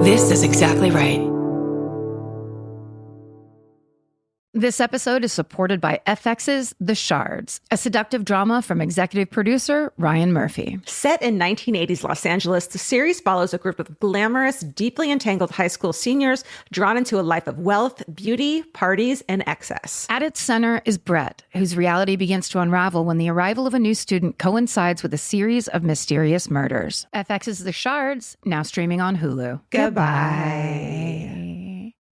This is exactly right. This episode is supported by FX's The Shards, a seductive drama from executive producer Ryan Murphy. Set in 1980s Los Angeles, the series follows a group of glamorous, deeply entangled high school seniors drawn into a life of wealth, beauty, parties, and excess. At its center is Brett, whose reality begins to unravel when the arrival of a new student coincides with a series of mysterious murders. FX's The Shards, now streaming on Hulu. Goodbye.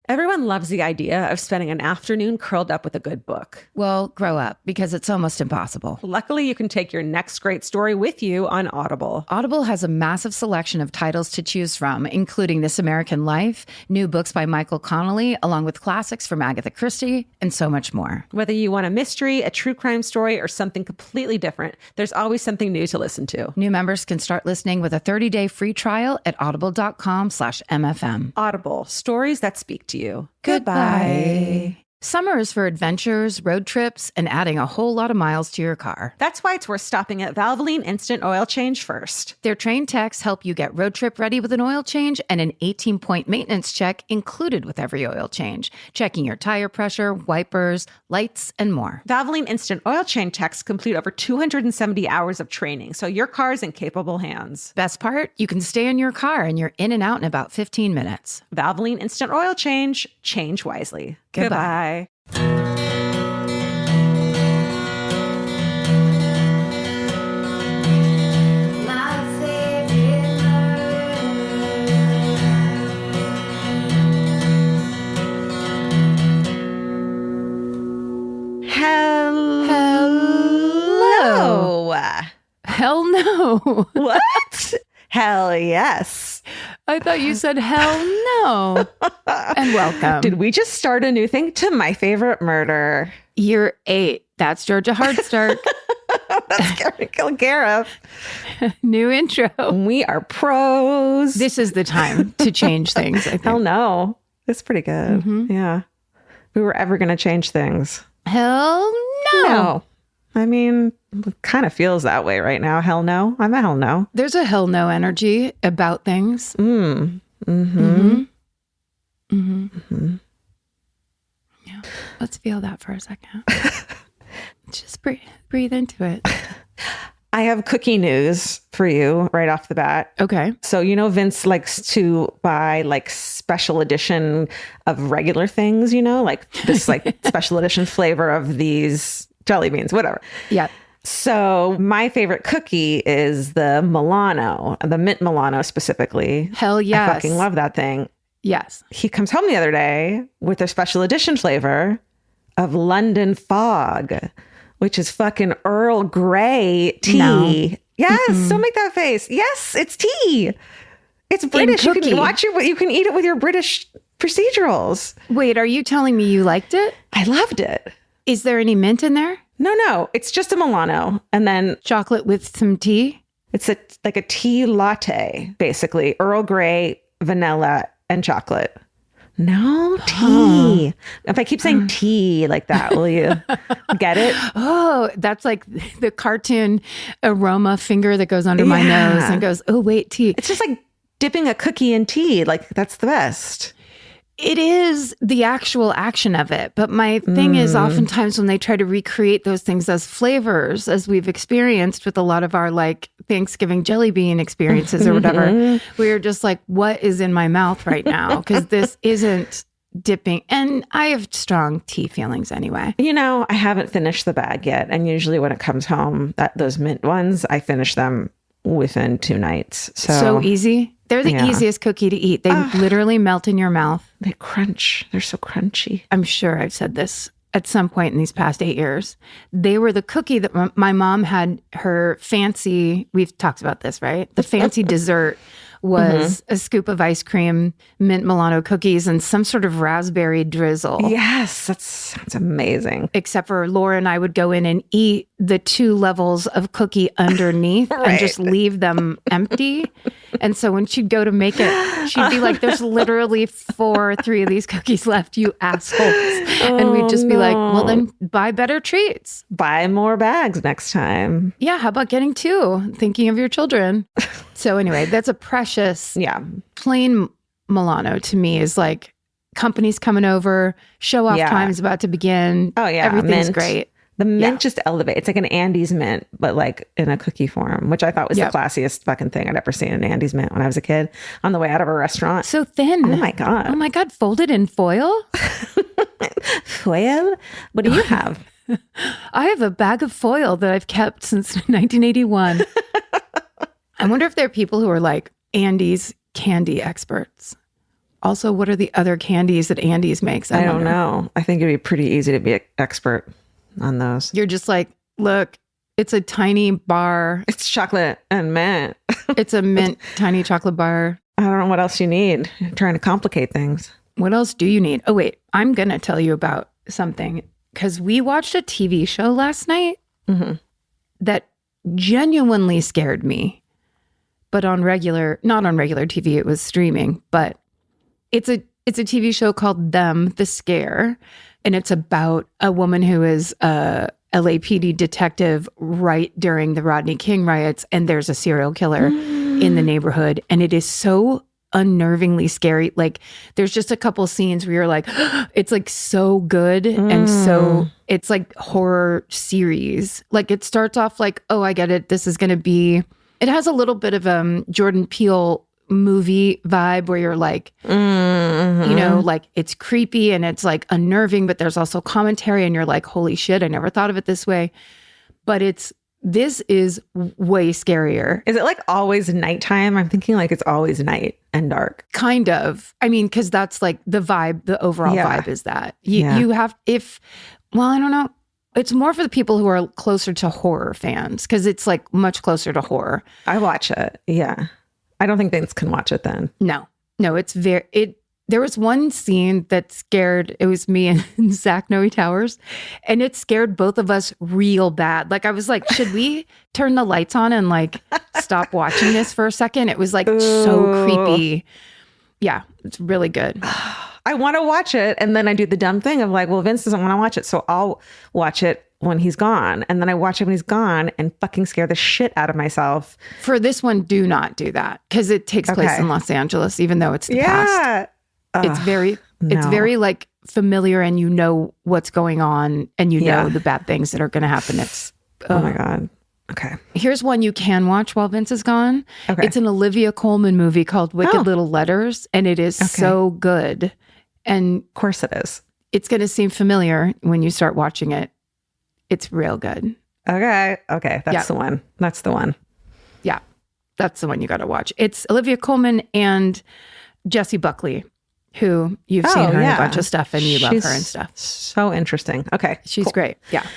Everyone loves the idea of spending an afternoon curled up with a good book. Well, grow up, because it's almost impossible. Luckily, you can take your next great story with you on Audible. Audible has a massive selection of titles to choose from, including This American Life, new books by Michael Connelly, along with classics from Agatha Christie, and so much more. Whether you want a mystery, a true crime story, or something completely different, there's always something new to listen to. New members can start listening with a 30-day free trial at audible.com/MFM. Audible, stories that speak to you. Goodbye. Summer is for adventures, road trips, and adding a whole lot of miles to your car. That's why it's worth stopping at Valvoline Instant Oil Change first. Their trained techs help you get road trip ready with an oil change and an 18-point maintenance check included with every oil change, checking your tire pressure, wipers, lights, and more. Valvoline Instant Oil Change techs complete over 270 hours of training, so your car's in capable hands. Best part? You can stay in your car and you're in and out in about 15 minutes. Valvoline Instant Oil Change. Change wisely. Goodbye. Hello. Hell no. What? Hell yes. I thought you said hell no. And welcome. Did we just start a new thing to My Favorite Murder? Year 8. That's Georgia Hardstark. That's Gary Kilgariff. New intro. We are pros. This is the time to change things, I think. Hell no. It's pretty good. Mm-hmm. Yeah. If we were ever going to change things. Hell no. No. I mean, it kind of feels that way right now. Hell no. I'm a hell no. There's a hell no energy about things. Mm-hmm. Mm-hmm. Mm-hmm. Yeah. Let's feel that for a second. Just breathe into it. I have cookie news for you right off the bat. Okay. So, you know, Vince likes to buy like special edition of regular things, you know, like this like special edition flavor of these jelly beans, whatever. Yeah. So my favorite cookie is the Milano, the mint Milano specifically. Hell yes. I fucking love that thing. Yes. He comes home the other day with their special edition flavor of London Fog, which is fucking Earl Grey tea. No. Yes, don't make that face. Yes, it's tea. It's British. You can watch it. You can eat it with your British procedurals. Wait, are you telling me you liked it? I loved it. Is there any mint in there? No. It's just a Milano. And then Chocolate with some tea? it's like a tea latte, basically. Earl Grey, vanilla, and chocolate. No, tea. If I keep saying tea like that, will you get it? Oh, that's like the cartoon aroma finger that goes under my nose and goes, oh, wait, tea. It's just like dipping a cookie in tea. Like, that's the best. It is the actual action of it. But my thing is oftentimes when they try to recreate those things as flavors, as we've experienced with a lot of our like Thanksgiving jelly bean experiences or whatever, we're just like, what is in my mouth right now? Because this isn't dipping. And I have strong tea feelings anyway. You know, I haven't finished the bag yet. And usually when it comes home, those mint ones, I finish them within 2 nights. So easy. They're the easiest cookie to eat. They literally melt in your mouth. They crunch. They're so crunchy. I'm sure I've said this at some point in these past 8 years. They were the cookie that my mom had her fancy, we've talked about this, right? The fancy dessert was a scoop of ice cream, mint Milano cookies, and some sort of raspberry drizzle. Yes, that sounds amazing. Except for Laura and I would go in and eat the 2 levels of cookie underneath and just leave them empty. And so when she'd go to make it, she'd be like, there's literally 3 of these cookies left, you assholes. And we'd just be like, well, then buy better treats. Buy more bags next time. Yeah, how about getting 2? Thinking of your children. So anyway, that's a precious, plain Milano to me is like company's coming over, show off time is about to begin. Oh yeah, everything's mint. great. The mint just elevates. It's like an Andes mint, but like in a cookie form, which I thought was the classiest fucking thing I'd ever seen, an Andes mint when I was a kid on the way out of a restaurant. So thin. Oh my God. Oh my God. Folded in foil? Foil? What do you have? I have a bag of foil that I've kept since 1981. I wonder if there are people who are like Andes candy experts. Also, what are the other candies that Andes makes? I don't know. I think it'd be pretty easy to be an expert on those. You're just like, look, it's a tiny bar. It's chocolate and mint. It's a mint tiny chocolate bar. I don't know what else you need. You're trying to complicate things. What else do you need? Oh, wait, I'm going to tell you about something because we watched a TV show last night that genuinely scared me. But not on regular TV, it was streaming, but it's a TV show called Them, The Scare. And it's about a woman who is a LAPD detective right during the Rodney King riots. And there's a serial killer in the neighborhood. And it is so unnervingly scary. Like there's just a couple scenes where you're like, it's like so good. And so it's like horror series. Like it starts off like, oh, I get it. This is going to be, it has a little bit of Jordan Peele movie vibe where you're like, you know, like it's creepy and it's like unnerving, but there's also commentary and you're like, holy shit, I never thought of it this way. But this is way scarier. Is it like always nighttime? I'm thinking like it's always night and dark. Kind of. I mean, because that's like the vibe, the overall vibe is that. You have, I don't know. It's more for the people who are closer to horror fans because it's like much closer to horror. I watch it. Yeah. I don't think Vince can watch it then. No, it's there was one scene that scared, it was me and Zach Noe Towers, and it scared both of us real bad. Like I was like, should we turn the lights on and like stop watching this for a second? It was like so creepy. Yeah, it's really good. I want to watch it. And then I do the dumb thing of like, well, Vince doesn't want to watch it. So I'll watch it when he's gone. And then I watch it when he's gone and fucking scare the shit out of myself. For this one, do not do that because it takes place in Los Angeles, even though it's the past. It's very like familiar and you know what's going on and you know the bad things that are going to happen. It's oh my God. Okay. Here's one you can watch while Vince is gone. Okay. It's an Olivia Colman movie called Wicked Little Letters, and it is so good. And of course it is. It's going to seem familiar when you start watching it. It's real good. Okay. That's the one. That's the one. Yeah. That's the one you got to watch. It's Olivia Colman and Jessie Buckley, who you've seen her in a bunch of stuff and you love her and stuff. So interesting. Okay. She's great. Yeah.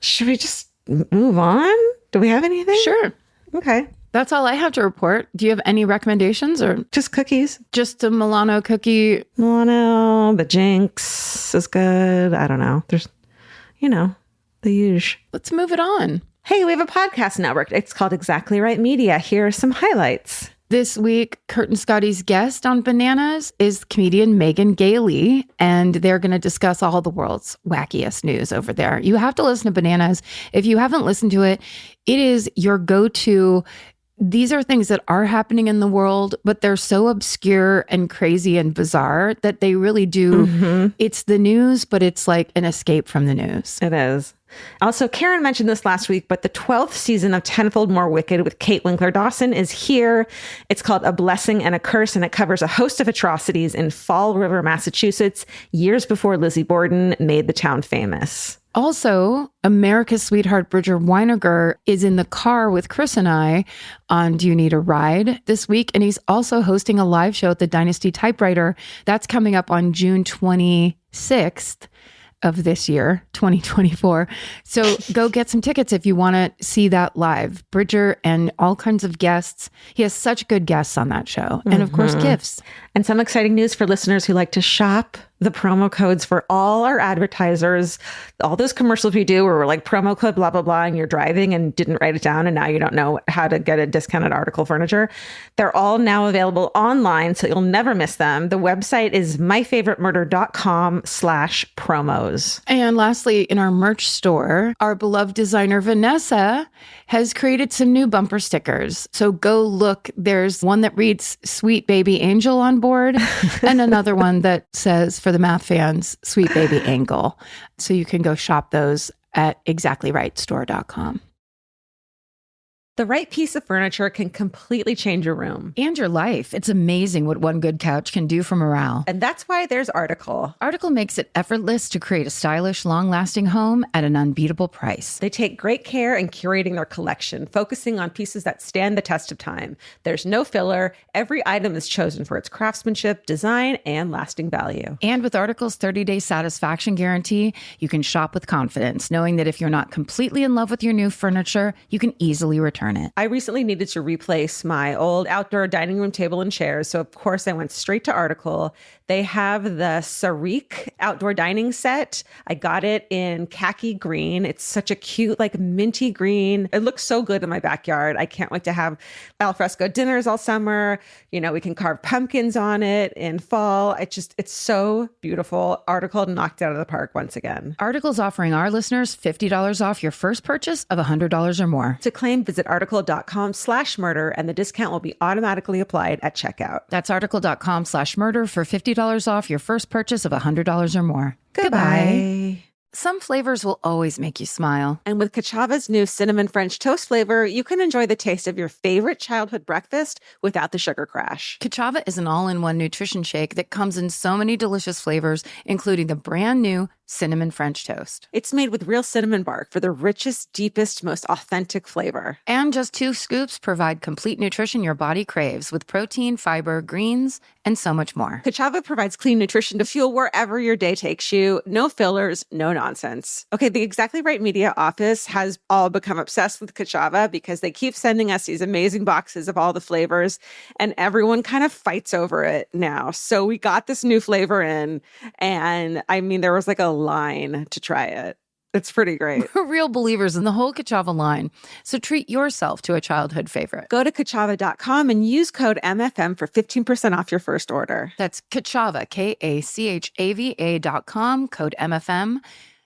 Should we just move on? Do we have anything? Sure. Okay. That's all I have to report. Do you have any recommendations or just cookies? Just a Milano cookie. Milano, the Jinx is good. I don't know. There's, the usual. Let's move it on. Hey, we have a podcast network. It's called Exactly Right Media. Here are some highlights. This week, Kurt and Scotty's guest on Bananas is comedian Megan Gailey, and they're going to discuss all the world's wackiest news over there. You have to listen to Bananas. If you haven't listened to it, it is your go-to. These are things that are happening in the world, but they're so obscure and crazy and bizarre that they really do. It's the news, but it's like an escape from the news. It is. Also, Karen mentioned this last week, but the 12th season of Tenfold More Wicked with Kate Winkler-Dawson is here. It's called A Blessing and a Curse, and it covers a host of atrocities in Fall River, Massachusetts, years before Lizzie Borden made the town famous. Also, America's sweetheart Bridger Weiniger is in the car with Chris and I on Do You Need a Ride this week. And he's also hosting a live show at the Dynasty Typewriter. That's coming up on June 26th of this year, 2024. So go get some tickets if you want to see that live. Bridger and all kinds of guests. He has such good guests on that show. And of course, gifts. And some exciting news for listeners who like to shop the promo codes for all our advertisers, all those commercials we do where we're like promo code blah, blah, blah, and you're driving and didn't write it down and now you don't know how to get a discounted article furniture. They're all now available online, so you'll never miss them. The website is myfavoritemurder.com/promos. And lastly, in our merch store, our beloved designer Vanessa has created some new bumper stickers. So go look. There's one that reads Sweet Baby Angel on board and another one that says, for the math fans, Sweet Baby Angle. So you can go shop those at exactlyrightstore.com. The right piece of furniture can completely change your room. And your life. It's amazing what one good couch can do for morale. And that's why there's Article. Article makes it effortless to create a stylish, long-lasting home at an unbeatable price. They take great care in curating their collection, focusing on pieces that stand the test of time. There's no filler. Every item is chosen for its craftsmanship, design, and lasting value. And with Article's 30-day satisfaction guarantee, you can shop with confidence, knowing that if you're not completely in love with your new furniture, you can easily return it. I recently needed to replace my old outdoor dining room table and chairs, so of course I went straight to Article. They have the Sarik outdoor dining set. I got it in khaki green. It's such a cute, like minty green. It looks so good in my backyard. I can't wait to have alfresco dinners all summer. You know, we can carve pumpkins on it in fall. It's so beautiful. Article knocked it out of the park once again. Article's offering our listeners $50 off your first purchase of $100 or more. To claim, visit article.com/murder, and the discount will be automatically applied at checkout. That's article.com/murder for $50 off your first purchase of $100 or more. Goodbye. Some flavors will always make you smile. And with Kachava's new cinnamon French toast flavor, you can enjoy the taste of your favorite childhood breakfast without the sugar crash. Kachava is an all-in-one nutrition shake that comes in so many delicious flavors, including the brand new cinnamon French toast. It's made with real cinnamon bark for the richest, deepest, most authentic flavor. And just 2 scoops provide complete nutrition your body craves with protein, fiber, greens, and so much more. Kachava provides clean nutrition to fuel wherever your day takes you. No fillers, no nonsense. Okay, the Exactly Right Media office has all become obsessed with Kachava because they keep sending us these amazing boxes of all the flavors, and everyone kind of fights over it now. So we got this new flavor in, and I mean, there was like a line to try it. It's pretty great. We're real believers in the whole Kachava line, so treat yourself to a childhood favorite. Go to kachava.com and use code MFM for 15% off your first order. That's Kachava, KACHAVA.com, code MFM.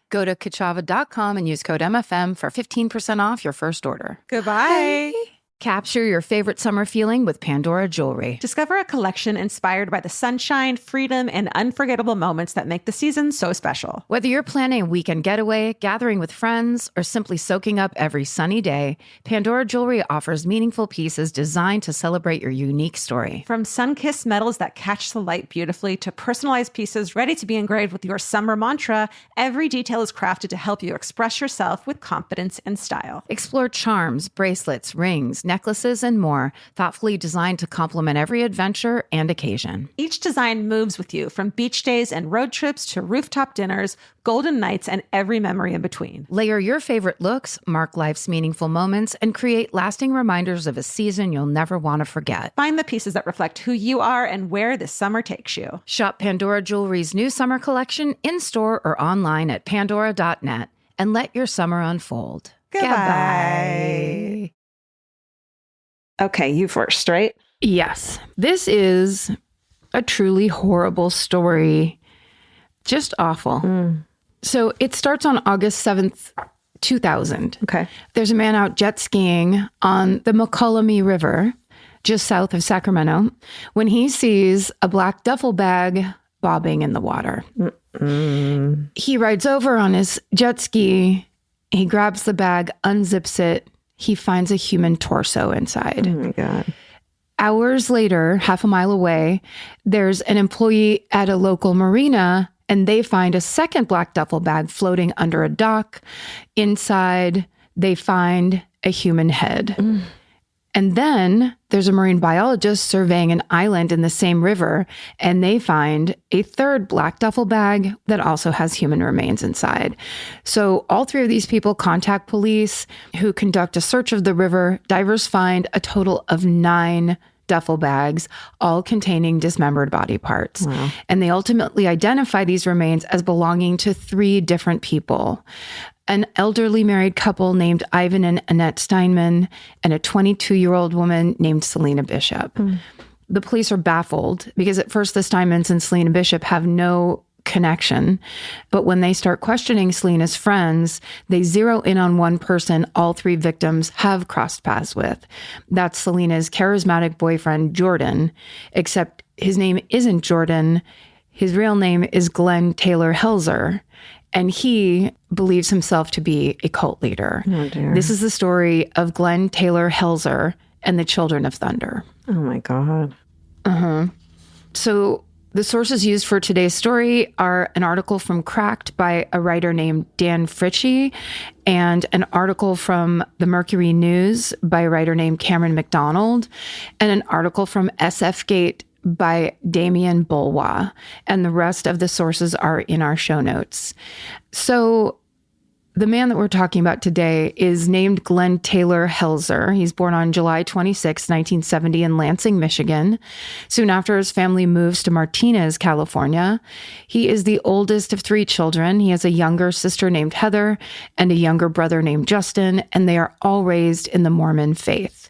Go to kachava.com and use code MFM for 15% off your first order. Goodbye. Bye. Capture your favorite summer feeling with Pandora Jewelry. Discover a collection inspired by the sunshine, freedom, and unforgettable moments that make the season so special. Whether you're planning a weekend getaway, gathering with friends, or simply soaking up every sunny day, Pandora Jewelry offers meaningful pieces designed to celebrate your unique story. From sun-kissed metals that catch the light beautifully to personalized pieces ready to be engraved with your summer mantra, every detail is crafted to help you express yourself with confidence and style. Explore charms, bracelets, rings, necklaces, and more, thoughtfully designed to complement every adventure and occasion. Each design moves with you, from beach days and road trips to rooftop dinners, golden nights, and every memory in between. Layer your favorite looks, mark life's meaningful moments, and create lasting reminders of a season you'll never want to forget. Find the pieces that reflect who you are and where this summer takes you. Shop Pandora Jewelry's new summer collection in-store or online at pandora.net and let your summer unfold. Goodbye. Okay, you first, right? Yes. This is a truly horrible story. Just awful. So it starts on August 7th, 2000. Okay. There's a man out jet skiing on the McCollum River, just south of Sacramento, when he sees a black duffel bag bobbing in the water. He rides over on his jet ski. He grabs the bag, unzips it. He finds a human torso inside. Oh my God. Hours later, half a mile away, there's an employee at a local marina, and they find a second black duffel bag floating under a dock. Inside, they find a human head. And then there's a marine biologist surveying an island in the same river, and they find a third black duffel bag that also has human remains inside. So all 3 of these people contact police, who conduct a search of the river. Divers find a total of 9 duffel bags, all containing dismembered body parts. Wow. And they ultimately identify these remains as belonging to 3 different people: an elderly married couple named Ivan and Annette Steinman, and a 22-year-old woman named Selena Bishop. The police are baffled because at first the Steinmans and Selena Bishop have no connection. But when they start questioning Selena's friends, they zero in on one person all 3 victims have crossed paths with. That's Selena's charismatic boyfriend, Jordan, except his name isn't Jordan. His real name is Glenn Taylor Helzer, and he believes himself to be a cult leader. Oh, dear. This is the story of Glenn Taylor Helzer and the Children of Thunder. Oh, my God. So the sources used for today's story are an article from Cracked by a writer named Dan Fritchie, and an article from the Mercury News by a writer named Cameron McDonald, and an article from SF Gate by Damien Bulwa. And the rest of the sources are in our show notes. So the man that we're talking about today is named Glenn Taylor Helzer. He's born on July 26, 1970 in Lansing, Michigan. Soon after, his family moves to Martinez, California. He is the oldest of 3 children. He has a younger sister named Heather and a younger brother named Justin, and they are all raised in the Mormon faith.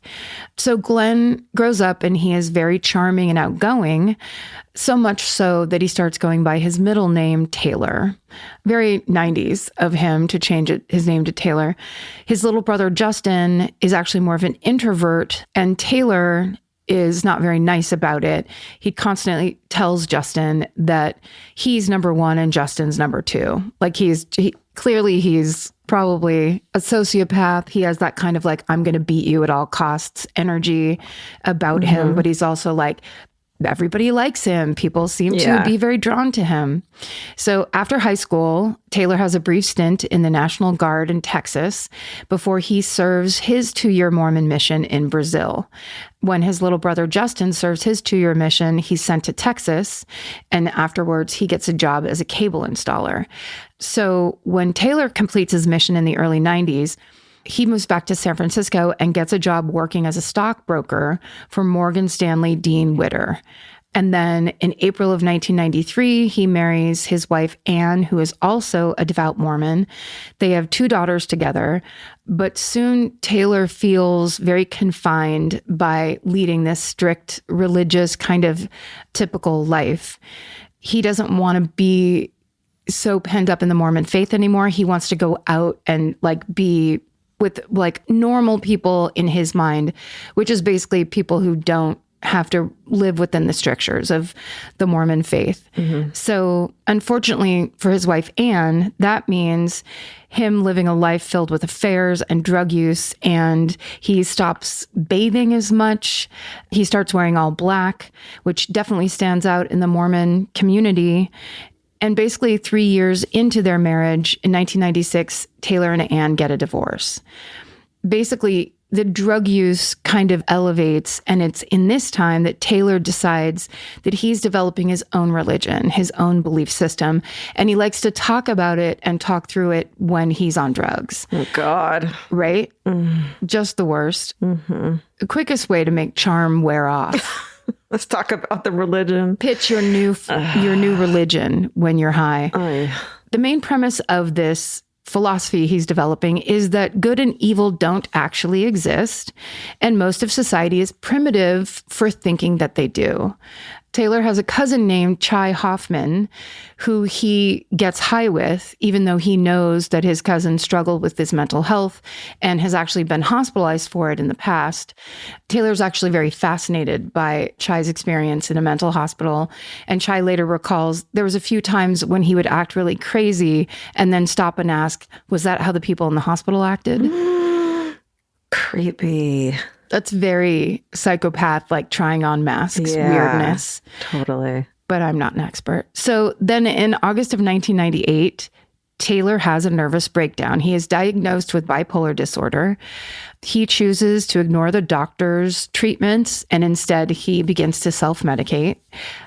So Glenn grows up and he is very charming and outgoing, so much so that he starts going by his middle name, Taylor. Very 90s of him to change his name to Taylor. His little brother, Justin, is actually more of an introvert, and Taylor is not very nice about it. He constantly tells Justin that he's number 1 and Justin's number 2. Like clearly he's probably a sociopath. He has that kind of like, I'm going to beat you at all costs energy about him. But he's also like, everybody likes him. People seem to be very drawn to him. So after high school, Taylor has a brief stint in the National Guard in Texas before he serves his 2-year Mormon mission in Brazil. When his little brother Justin serves his 2-year mission, he's sent to Texas, and afterwards he gets a job as a cable installer. So when Taylor completes his mission in the early 90s, he moves back to San Francisco and gets a job working as a stockbroker for Morgan Stanley Dean Witter. And then in April of 1993, he marries his wife, Anne, who is also a devout Mormon. They have 2 daughters together, but soon Taylor feels very confined by leading this strict religious kind of typical life. He doesn't want to be so penned up in the Mormon faith anymore. He wants to go out and be with normal people in his mind, which is basically people who don't have to live within the strictures of the Mormon faith. So unfortunately for his wife, Anne, that means him living a life filled with affairs and drug use, and he stops bathing as much. He starts wearing all black, which definitely stands out in the Mormon community. And basically 3 years into their marriage, in 1996, Taylor and Anne get a divorce. Basically, the drug use kind of elevates, and it's in this time that Taylor decides that he's developing his own religion, his own belief system, and he likes to talk about it and talk through it when he's on drugs. Oh, God. Right? Just the worst. The quickest way to make charm wear off. Let's talk about the religion. Pitch your new religion when you're high. The main premise of this philosophy he's developing is that good and evil don't actually exist, and most of society is primitive for thinking that they do. Taylor has a cousin named Chai Hoffman, who he gets high with, even though he knows that his cousin struggled with his mental health and has actually been hospitalized for it in the past. Taylor's actually very fascinated by Chai's experience in a mental hospital. And Chai later recalls there was a few times when he would act really crazy and then stop and ask, was that how the people in the hospital acted? Creepy. That's very psychopath, like trying on masks, weirdness. Totally. But I'm not an expert. So then in August of 1998, Taylor has a nervous breakdown. He is diagnosed with bipolar disorder. He chooses to ignore the doctor's treatments, and instead he begins to self-medicate.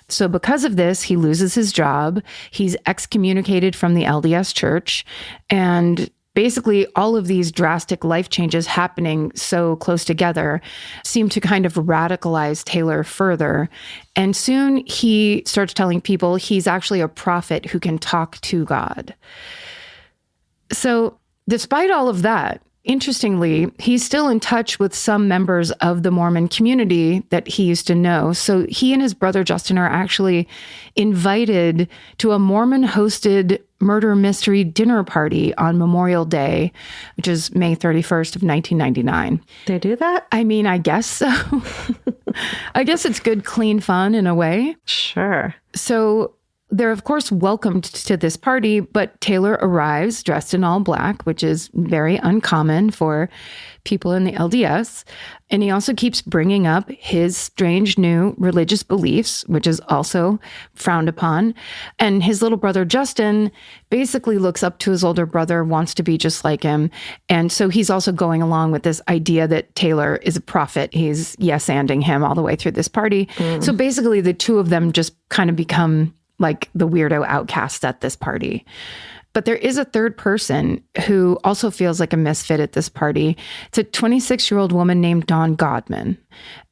So because of this, he loses his job. He's excommunicated from the LDS Church, and basically all of these drastic life changes happening so close together seem to kind of radicalize Taylor further. And soon he starts telling people he's actually a prophet who can talk to God. So despite all of that, interestingly, he's still in touch with some members of the Mormon community that he used to know. So he and his brother Justin are actually invited to a Mormon-hosted murder mystery dinner party on Memorial Day, which is May 31st of 1999. They do that? I mean, I guess so. I guess it's good, clean fun in a way. Sure. So they're, of course, welcomed to this party, but Taylor arrives dressed in all black, which is very uncommon for people in the LDS. And he also keeps bringing up his strange new religious beliefs, which is also frowned upon. And his little brother, Justin, basically looks up to his older brother, wants to be just like him. And so he's also going along with this idea that Taylor is a prophet. He's yes-anding him all the way through this party. So basically, the two of them just kind of become like the weirdo outcasts at this party. But there is a third person who also feels like a misfit at this party. It's a 26-year-old woman named Dawn Godman.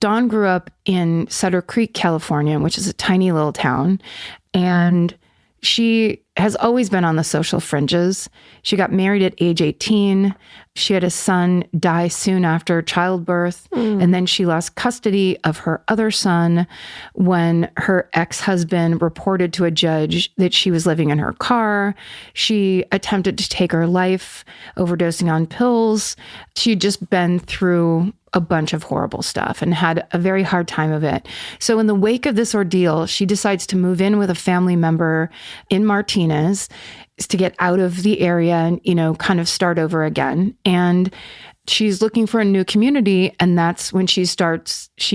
Dawn grew up in Sutter Creek, California, which is a tiny little town. And she has always been on the social fringes. She got married at age 18. She had a son die soon after childbirth. And then she lost custody of her other son when her ex-husband reported to a judge that she was living in her car. She attempted to take her life, overdosing on pills. She'd just been through a bunch of horrible stuff and had a very hard time of it. So in the wake of this ordeal, she decides to move in with a family member in Martinez to get out of the area and, you know, kind of start over again. And she's looking for a new community. And that's when she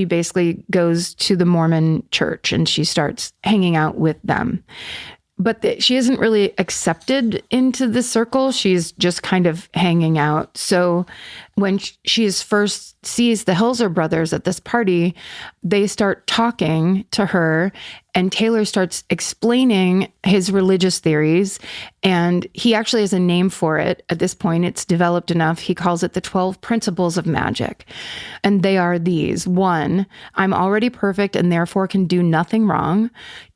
basically goes to the Mormon church and she starts hanging out with them. But she isn't really accepted into the circle. She's just kind of hanging out. So when she first sees the Helzer brothers at this party, they start talking to her, and Taylor starts explaining his religious theories. And he actually has a name for it. At this point, it's developed enough. He calls it the 12 principles of magic. And they are these. 1, I'm already perfect and therefore can do nothing wrong.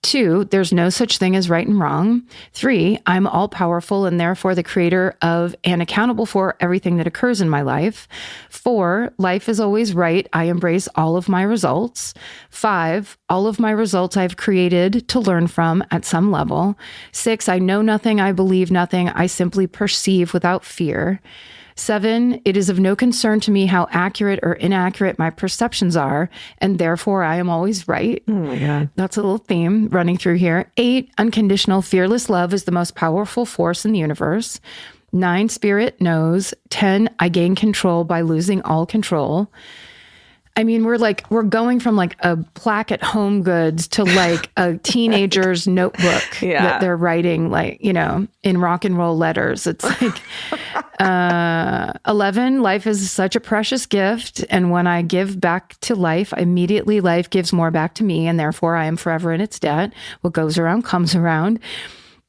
2, there's no such thing as right and wrong. 3, I'm all powerful and therefore the creator of and accountable for everything that occurs in my life. 4, life is always right. I embrace all of my results. 5, all of my results I've created to learn from at some level. 6, I know nothing. I believe nothing. I simply perceive without fear. 7, it is of no concern to me how accurate or inaccurate my perceptions are, and therefore I am always right. Oh my God. That's a little theme running through here. 8, unconditional, fearless love is the most powerful force in the universe. 9, spirit knows. 10, I gain control by losing all control. I mean, we're going from like a plaque at Home Goods to like a teenager's notebook that they're writing, like, you know, in rock and roll letters. It's like 11, life is such a precious gift. And when I give back to life, immediately life gives more back to me. And therefore I am forever in its debt. What goes around comes around.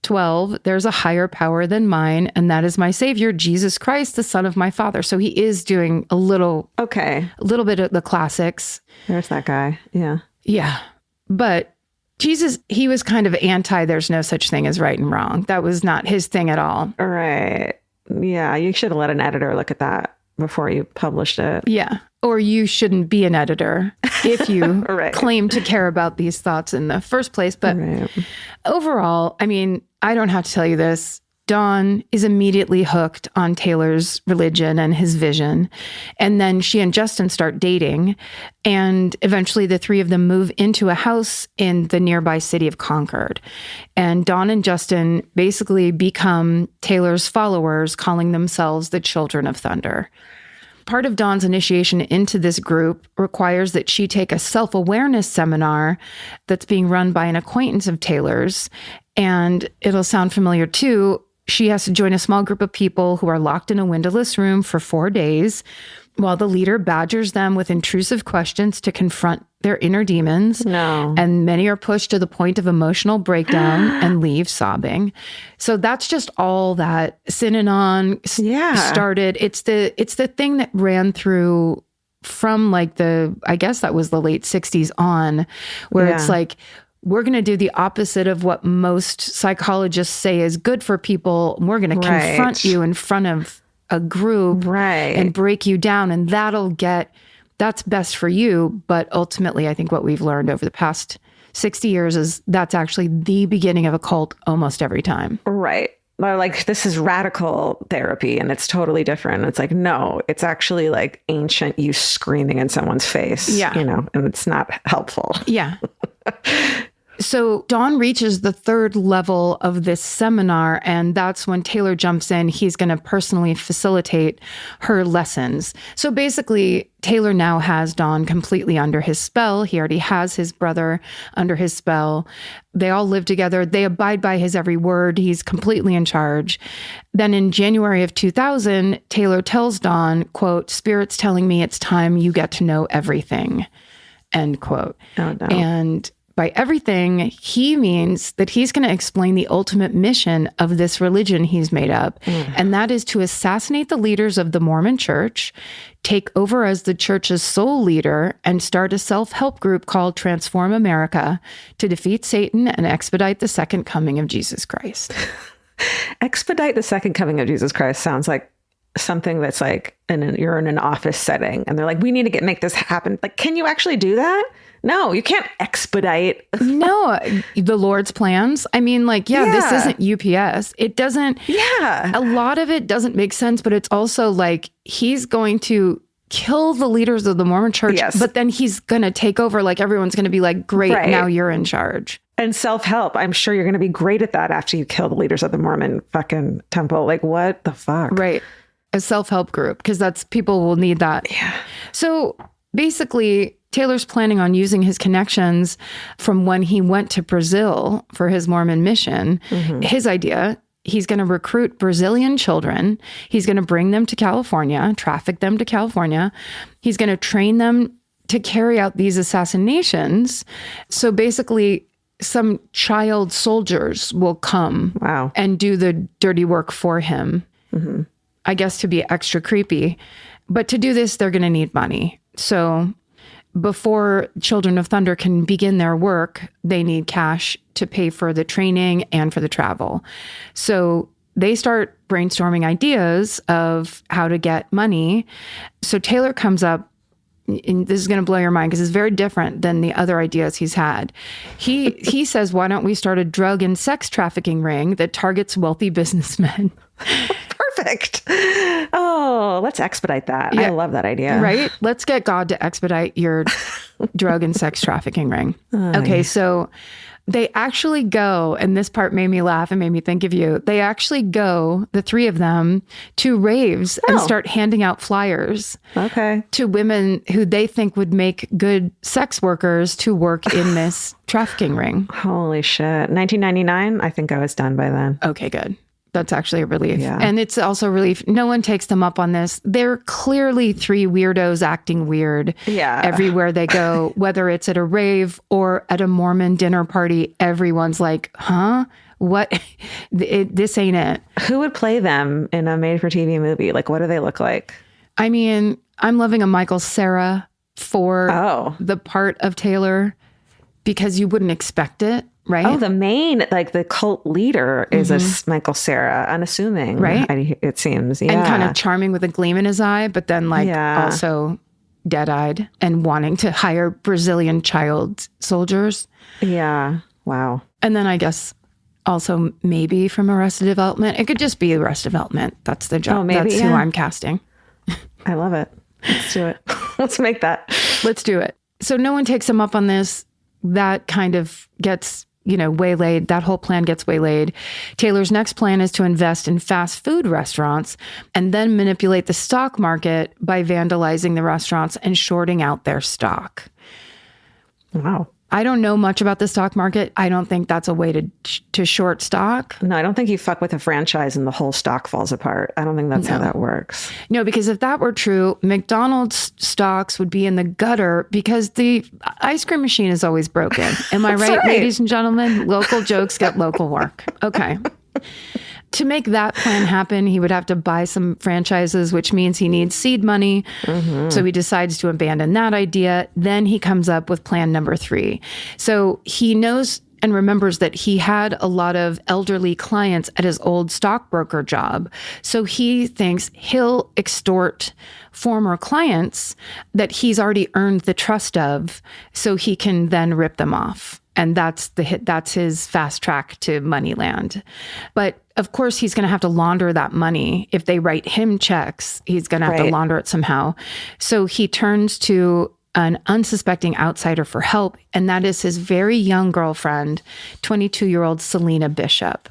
12, there's a higher power than mine, and that is my Savior, Jesus Christ, the Son of my Father. So he is doing a little bit of the classics. There's that guy. Yeah. Yeah. But Jesus, he was kind of anti, there's no such thing as right and wrong. That was not his thing at all. All right. Yeah. You should have let an editor look at that before you published it. Yeah. Or you shouldn't be an editor if you claim to care about these thoughts in the first place. But overall, I mean, I don't have to tell you this. Dawn is immediately hooked on Taylor's religion and his vision. And then she and Justin start dating. And eventually the three of them move into a house in the nearby city of Concord. And Dawn and Justin basically become Taylor's followers, calling themselves the Children of Thunder. Part of Dawn's initiation into this group requires that she take a self-awareness seminar that's being run by an acquaintance of Taylor's. And it'll sound familiar too. She has to join a small group of people who are locked in a windowless room for 4 days. while the leader badgers them with intrusive questions to confront their inner demons. No. And many are pushed to the point of emotional breakdown and leave sobbing. So that's just all that Synanon started. It's the thing that ran through from like I guess that was the late 60s on, where it's like, we're going to do the opposite of what most psychologists say is good for people. We're going to confront you in front of a group and break you down. And that's best for you. But ultimately, I think what we've learned over the past 60 years is that's actually the beginning of a cult almost every time. Right. Like, this is radical therapy and it's totally different. It's like, no, it's actually like ancient you screaming in someone's face, and it's not helpful. Yeah. So Dawn reaches the third level of this seminar, and that's when Taylor jumps in. He's going to personally facilitate her lessons. So basically, Taylor now has Dawn completely under his spell. He already has his brother under his spell. They all live together. They abide by his every word. He's completely in charge. Then in January of 2000, Taylor tells Dawn, quote, "Spirit's telling me it's time you get to know everything," end quote. Oh, no. And by everything, he means that he's going to explain the ultimate mission of this religion he's made up. And that is to assassinate the leaders of the Mormon church, take over as the church's sole leader, and start a self-help group called Transform America to defeat Satan and expedite the second coming of Jesus Christ. Expedite the second coming of Jesus Christ sounds like something that's like you're in an office setting and they're like, we need to make this happen. Like, can you actually do that? No, you can't expedite. No, the Lord's plans. I mean, like, this isn't UPS. It doesn't. Yeah. A lot of it doesn't make sense, but it's also like he's going to kill the leaders of the Mormon church, but then he's going to take over. Like, everyone's going to be like, great, now you're in charge. And self-help. I'm sure you're going to be great at that after you kill the leaders of the Mormon fucking temple. Like, what the fuck? Right. A self-help group, because people will need that. Yeah. So basically, Taylor's planning on using his connections from when he went to Brazil for his Mormon mission. His idea, he's going to recruit Brazilian children. He's going to bring them to California, traffic them to California. He's going to train them to carry out these assassinations. So basically, some child soldiers will come and do the dirty work for him. I guess to be extra creepy. But to do this, they're going to need money. So before Children of Thunder can begin their work, they need cash to pay for the training and for the travel. So they start brainstorming ideas of how to get money. So Taylor comes up, and this is going to blow your mind because it's very different than the other ideas he's had. He says, why don't we start a drug and sex trafficking ring that targets wealthy businessmen? Perfect. Oh, let's expedite that. I love that idea. Right? Let's get God to expedite your drug and sex trafficking ring. Okay, so they actually go, and this part made me laugh and made me think of you. They actually go, the three of them, to raves and start handing out flyers to women who they think would make good sex workers to work in this trafficking ring. Holy shit. 1999? I think I was done by then. Okay, good. That's actually a relief. Yeah. And it's also a relief. No one takes them up on this. They're clearly three weirdos acting weird everywhere they go, whether it's at a rave or at a Mormon dinner party. Everyone's like, huh? What? This ain't it. Who would play them in a made-for-TV movie? Like, what do they look like? I mean, I'm loving a Michael Cera for the part of Taylor because you wouldn't expect it. Right. Oh, the main, like the cult leader is a Michael Cera, unassuming. Right. It seems. Yeah. And kind of charming with a gleam in his eye, but then also dead-eyed and wanting to hire Brazilian child soldiers. Yeah. Wow. And then I guess also maybe from Arrested Development. It could just be Arrested Development. That's the job. Oh, maybe, That's who I'm casting. I love it. Let's do it. Let's make that. Let's do it. So no one takes him up on this. That kind of gets waylaid. That whole plan gets waylaid. Taylor's next plan is to invest in fast food restaurants and then manipulate the stock market by vandalizing the restaurants and shorting out their stock. Wow. I don't know much about the stock market. I don't think that's a way to short stock. No, I don't think you fuck with a franchise and the whole stock falls apart. I don't think that's how that works. No, because if that were true, McDonald's stocks would be in the gutter because the ice cream machine is always broken. Am I right, ladies and gentlemen? Local jokes get local work. Okay. To make that plan happen, he would have to buy some franchises, which means he needs seed money. So he decides to abandon that idea. Then he comes up with plan number 3. So he knows and remembers that he had a lot of elderly clients at his old stockbroker job. So he thinks he'll extort former clients that he's already earned the trust of, so he can then rip them off. And that's his fast track to Moneyland. But of course, he's going to have to launder that money. If they write him checks, he's going to have to launder it somehow. So he turns to an unsuspecting outsider for help, and that is his very young girlfriend, 22-year-old Selena Bishop.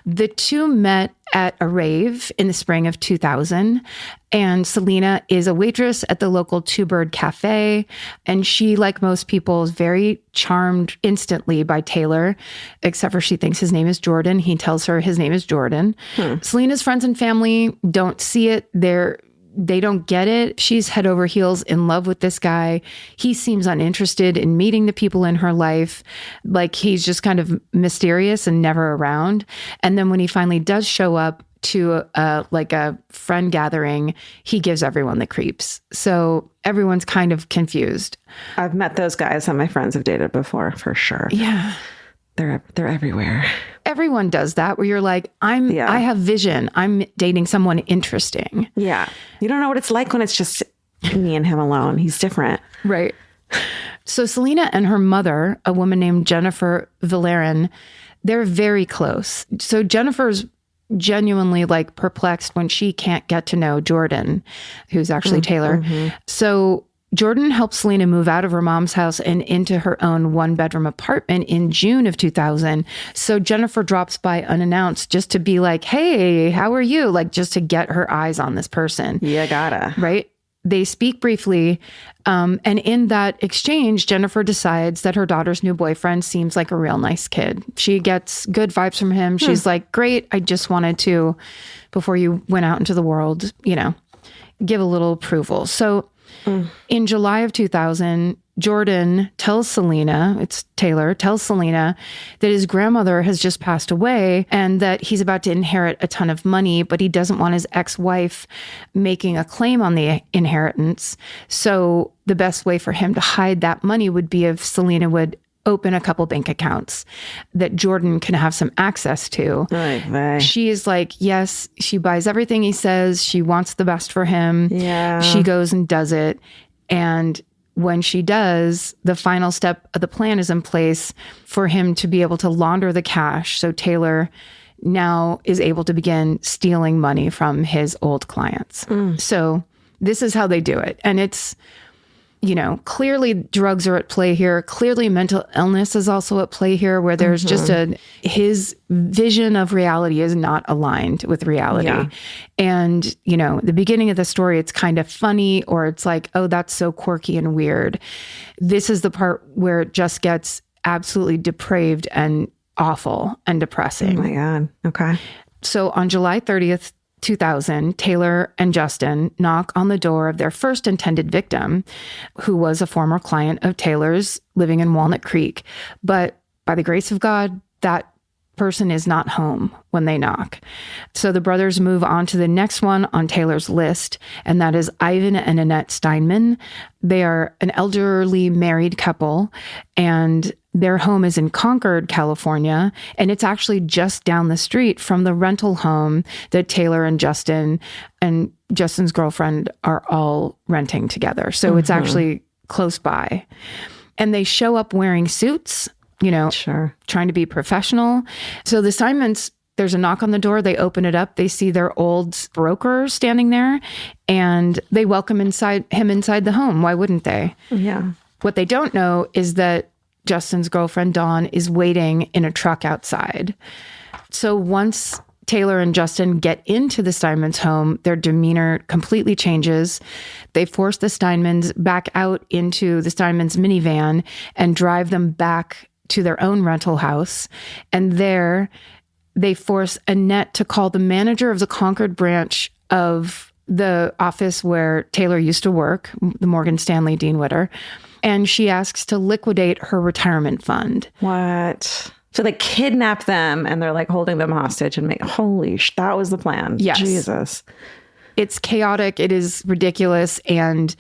The two met at a rave in the spring of 2000, and Selena is a waitress at the local Two Bird Cafe, and she, like most people, is very charmed instantly by Taylor, except for she thinks his name is Jordan. He tells her his name is Jordan. Selena's friends and family don't see it. They don't get it. She's head over heels in love with this guy. He seems uninterested in meeting the people in her life. Like he's just kind of mysterious and never around. And then when he finally does show up to a friend gathering, he gives everyone the creeps. So everyone's kind of confused. I've met those guys that my friends have dated before, for sure. Yeah. They're everywhere. Everyone does that where you're like, I have vision. I'm dating someone interesting. Yeah. You don't know what it's like when it's just me and him alone. He's different. Right. So Selena and her mother, a woman named Jennifer Villeran, they're very close. So Jennifer's genuinely like perplexed when she can't get to know Jordan, who's actually Taylor. So Jordan helped Selena move out of her mom's house and into her own 1-bedroom apartment in June of 2000. So Jennifer drops by unannounced just to be like, hey, how are you? Like just to get her eyes on this person. Yeah, gotta. Right? They speak briefly. And in that exchange, Jennifer decides that her daughter's new boyfriend seems like a real nice kid. She gets good vibes from him. She's like, great. I just wanted to, before you went out into the world, give a little approval. So in July of 2000, Jordan tells Selena, it's Taylor, tells Selena that his grandmother has just passed away and that he's about to inherit a ton of money, but he doesn't want his ex-wife making a claim on the inheritance. So the best way for him to hide that money would be if Selena would open a couple bank accounts that Jordan can have some access to. She is like, yes, she buys everything he says. She wants the best for him. Yeah. She goes and does it. And when she does, the final step of the plan is in place for him to be able to launder the cash. So Taylor now is able to begin stealing money from his old clients. So this is how they do it. And it's, clearly drugs are at play here. Clearly mental illness is also at play here, where there's just his vision of reality is not aligned with reality. Yeah. And, the beginning of the story, it's kind of funny, or it's like, oh, that's so quirky and weird. This is the part where it just gets absolutely depraved and awful and depressing. Oh my God. Okay. So on July 30th, 2000, Taylor and Justin knock on the door of their first intended victim, who was a former client of Taylor's living in Walnut Creek. But by the grace of God, that person is not home when they knock. So the brothers move on to the next one on Taylor's list, and that is Ivan and Annette Steinman. They are an elderly married couple, and their home is in Concord, California, and it's actually just down the street from the rental home that Taylor and Justin's girlfriend are all renting together. So it's actually close by. And they show up wearing suits, trying to be professional. So the Steinmans, there's a knock on the door. They open it up. They see their old broker standing there, and they welcome him inside the home. Why wouldn't they? Yeah. What they don't know is that Justin's girlfriend, Dawn, is waiting in a truck outside. So once Taylor and Justin get into the Steinmans' home, their demeanor completely changes. They force the Steinmans back out into the Steinmans' minivan and drive them back to their own rental house. And there they force Annette to call the manager of the Concord branch of the office where Taylor used to work, the Morgan Stanley Dean Witter. And she asks to liquidate her retirement fund. What? So they kidnap them and they're like holding them hostage and that was the plan. Yes. Jesus. It's chaotic. It is ridiculous. And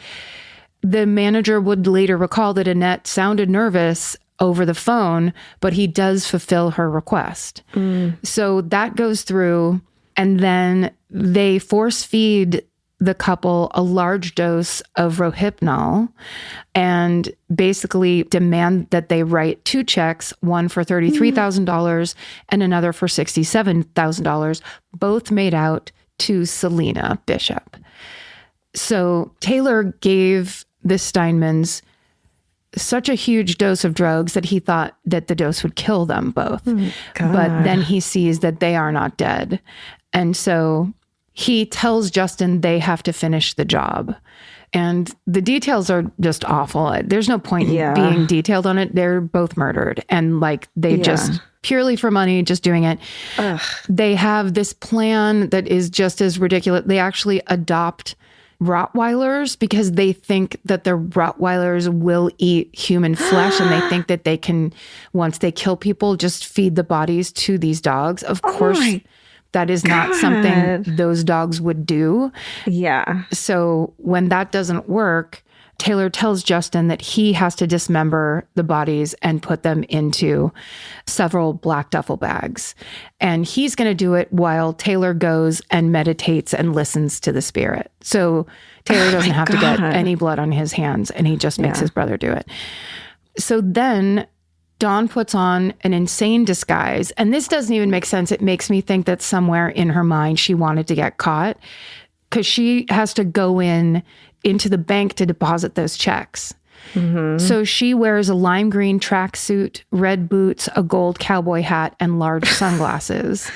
the manager would later recall that Annette sounded nervous over the phone, but he does fulfill her request. So that goes through, and then they force feed the couple a large dose of Rohypnol and basically demand that they write 2 checks, one for $33,000 and another for $67,000, both made out to Selena Bishop. So Taylor gave the Steinmans such a huge dose of drugs that he thought that the dose would kill them both. But then he sees that they are not dead. And so he tells Justin they have to finish the job. And the details are just awful. There's no point in being detailed on it. They're both murdered. And like they just purely for money, just doing it. They have this plan that is just as ridiculous. They actually adopt Rottweilers because they think that the Rottweilers will eat human flesh and they think that they can, once they kill people, just feed the bodies to these dogs. Of course, that is not something those dogs would do. Yeah. So when that doesn't work, Taylor tells Justin that he has to dismember the bodies and put them into several black duffel bags. And he's going to do it while Taylor goes and meditates and listens to the spirit. So Taylor doesn't have to get any blood on his hands, and he just makes his brother do it. So then Dawn puts on an insane disguise. And this doesn't even make sense. It makes me think that somewhere in her mind, she wanted to get caught because she has to go into the bank to deposit those checks. So she wears a lime green tracksuit, red boots, a gold cowboy hat, and large sunglasses.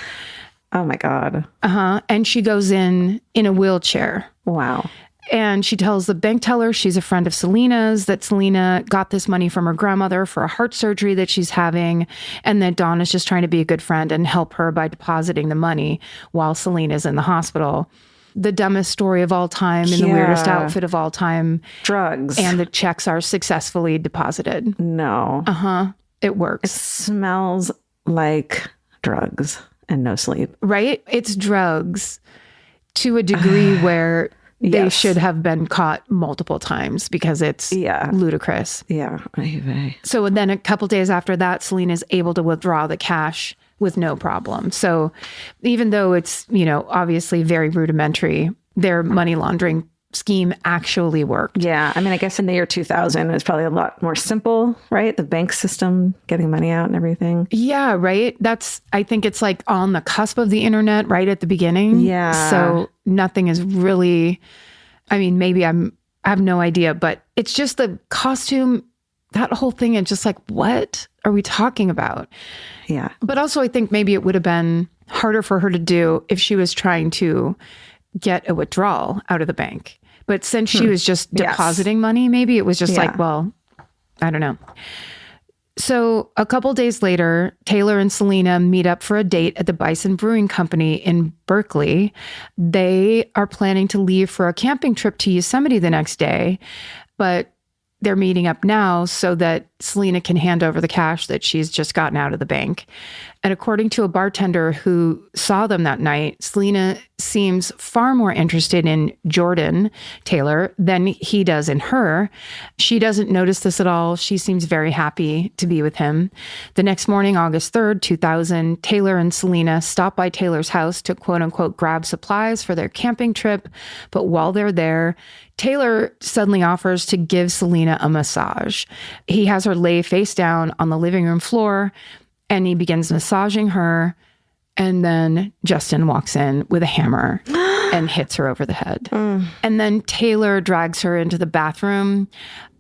Oh my God. And she goes in a wheelchair. Wow. And she tells the bank teller she's a friend of Selena's, that Selena got this money from her grandmother for a heart surgery that she's having, and that Dawn is just trying to be a good friend and help her by depositing the money while Selena's in the hospital. The dumbest story of all time in the weirdest outfit of all time. Drugs. And the checks are successfully deposited. No. It works. It smells like drugs and no sleep. Right? It's drugs to a degree where they should have been caught multiple times because it's ludicrous. Yeah. So then a couple days after that, Selena's able to withdraw the cash with no problem. So even though it's, obviously very rudimentary, their money laundering scheme actually worked. Yeah. I mean, I guess in the year 2000, it was probably a lot more simple, right? The bank system, getting money out and everything. Yeah, right. I think it's like on the cusp of the internet right at the beginning. Yeah. So nothing is really, maybe I have no idea, but it's just the costume, that whole thing. And just like, what are we talking about? Yeah. But also I think maybe it would have been harder for her to do if she was trying to get a withdrawal out of the bank. But since she was just depositing money, maybe it was just like, well, I don't know. So a couple days later, Taylor and Selena meet up for a date at the Bison Brewing Company in Berkeley. They are planning to leave for a camping trip to Yosemite the next day, but they're meeting up now so that Selena can hand over the cash that she's just gotten out of the bank. And according to a bartender who saw them that night, Selena seems far more interested in Jordan Taylor than he does in her. She doesn't notice this at all. She seems very happy to be with him. The next morning, August 3rd, 2000, Taylor and Selena stop by Taylor's house to quote unquote grab supplies for their camping trip. But while they're there, Taylor suddenly offers to give Selena a massage. He has her lay face down on the living room floor and he begins massaging her. And then Justin walks in with a hammer and hits her over the head. And then Taylor drags her into the bathroom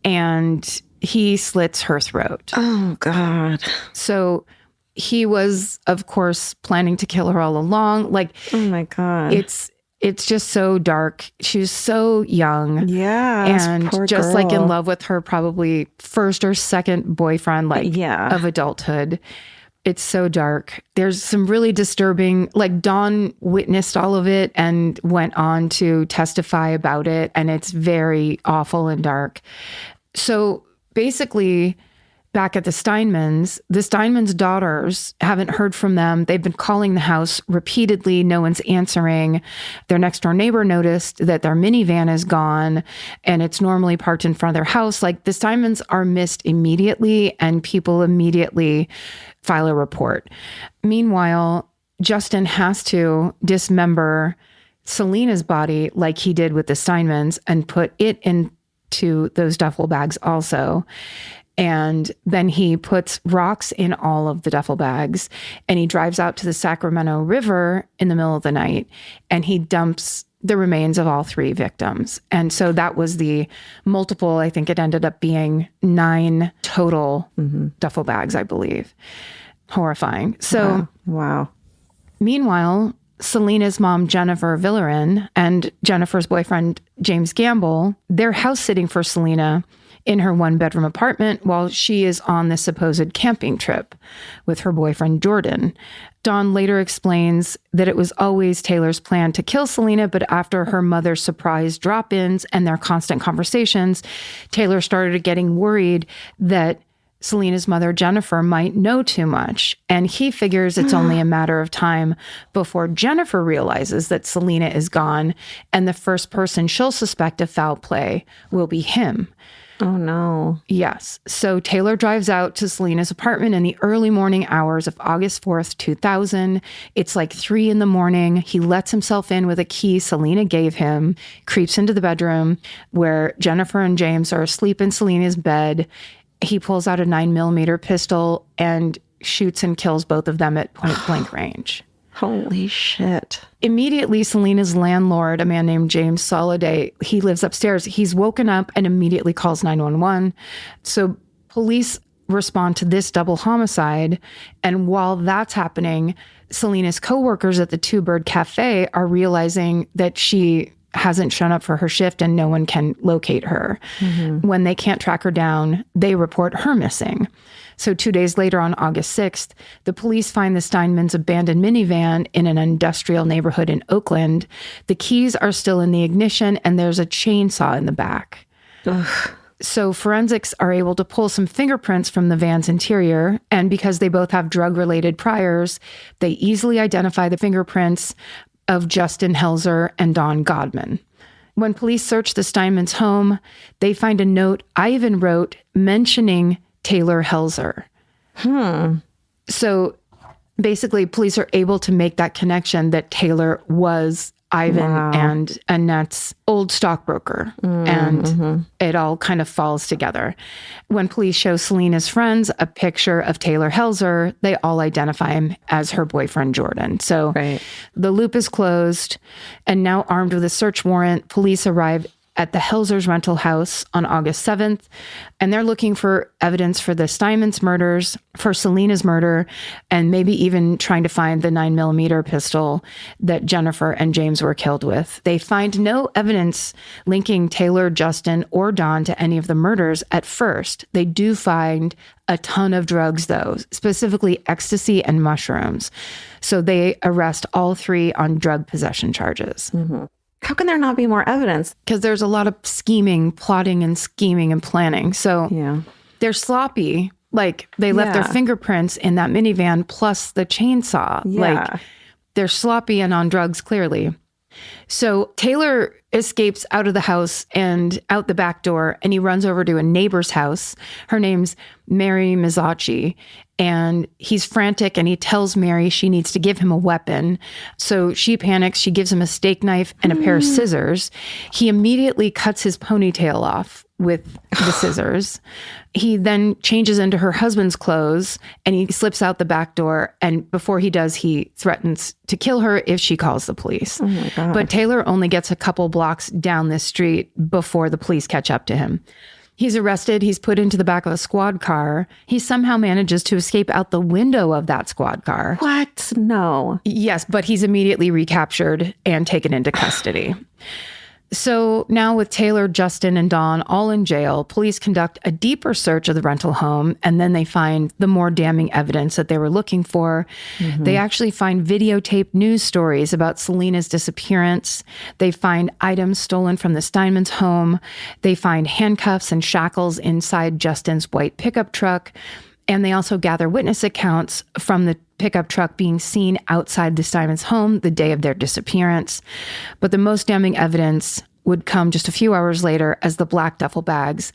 and he slits her throat. Oh, God. So he was, of course, planning to kill her all along. Like, oh my God. It's just so dark. She was so young. Yeah. And just like in love with her probably first or second boyfriend, like of adulthood. It's so dark. There's some really disturbing, like Dawn witnessed all of it and went on to testify about it. And it's very awful and dark. So basically, back at the Steinmans' daughters haven't heard from them. They've been calling the house repeatedly. No one's answering. Their next door neighbor noticed that their minivan is gone and it's normally parked in front of their house. Like the Steinmans are missed immediately and people immediately file a report. Meanwhile, Justin has to dismember Selena's body like he did with the Steinmans and put it into those duffel bags also. And then he puts rocks in all of the duffel bags and he drives out to the Sacramento River in the middle of the night and he dumps the remains of all 3 victims. And so that was the multiple, I think it ended up being 9 total duffel bags, I believe. Horrifying. So, wow. Meanwhile, Selena's mom, Jennifer Villerin, and Jennifer's boyfriend, James Gamble, they're house sitting for Selena in her 1-bedroom apartment while she is on this supposed camping trip with her boyfriend, Jordan. Dawn later explains that it was always Taylor's plan to kill Selena, but after her mother's surprise drop-ins and their constant conversations, Taylor started getting worried that Selena's mother, Jennifer, might know too much. And he figures it's only a matter of time before Jennifer realizes that Selena is gone and the first person she'll suspect of foul play will be him. Oh, no. Yes. So Taylor drives out to Selena's apartment in the early morning hours of August 4th, 2000. It's like 3 a.m. He lets himself in with a key Selena gave him, creeps into the bedroom where Jennifer and James are asleep in Selena's bed. He pulls out a 9mm pistol and shoots and kills both of them at point blank range. Holy shit. Immediately, Selena's landlord, a man named James Soliday, he lives upstairs. He's woken up and immediately calls 911. So police respond to this double homicide. And while that's happening, Selena's coworkers at the Two Bird Cafe are realizing that she hasn't shown up for her shift and no one can locate her. When they can't track her down, they report her missing. So 2 days later, on August 6th, the police find the Steinmans' abandoned minivan in an industrial neighborhood in Oakland. The keys are still in the ignition and there's a chainsaw in the back. Ugh. So forensics are able to pull some fingerprints from the van's interior. And because they both have drug-related priors, they easily identify the fingerprints of Justin Helzer and Dawn Godman. When police search the Steinmans' home, they find a note Ivan wrote mentioning Taylor Helzer. So basically, police are able to make that connection that Taylor was Ivan and Annette's old stockbroker. And it all kind of falls together. When police show Selena's friends a picture of Taylor Helzer, they all identify him as her boyfriend, Jordan. So the loop is closed. And now armed with a search warrant, police arrive at the Helzer's rental house on August 7th, and they're looking for evidence for the Steinmans murders, for Selena's murder, and maybe even trying to find the 9mm pistol that Jennifer and James were killed with. They find no evidence linking Taylor, Justin, or Dawn to any of the murders at first. They do find a ton of drugs, though, specifically ecstasy and mushrooms. So they arrest all 3 on drug possession charges. How can there not be more evidence? Because there's a lot of plotting and scheming and planning. So they're sloppy. Like they left their fingerprints in that minivan plus the chainsaw. Like they're sloppy and on drugs, clearly. So Taylor escapes out of the house and out the back door, and he runs over to a neighbor's house. Her name's Mary Mizzachi, and he's frantic, and he tells Mary she needs to give him a weapon. So she panics. She gives him a steak knife and a pair of scissors. He immediately cuts his ponytail off with the scissors. He then changes into her husband's clothes and he slips out the back door. And before he does, he threatens to kill her if she calls the police. Oh my God. But Taylor only gets a couple blocks down this street before the police catch up to him. He's arrested. He's put into the back of a squad car. He somehow manages to escape out the window of that squad car. What? No. Yes, but he's immediately recaptured and taken into custody. So now with Taylor, Justin, and Dawn all in jail, police conduct a deeper search of the rental home, and then they find the more damning evidence that they were looking for. They actually find videotaped news stories about Selena's disappearance. They find items stolen from the Steinmans' home. They find handcuffs and shackles inside Justin's white pickup truck. And they also gather witness accounts from the pickup truck being seen outside the Steinmans' home the day of their disappearance. But the most damning evidence would come just a few hours later as the black duffel bags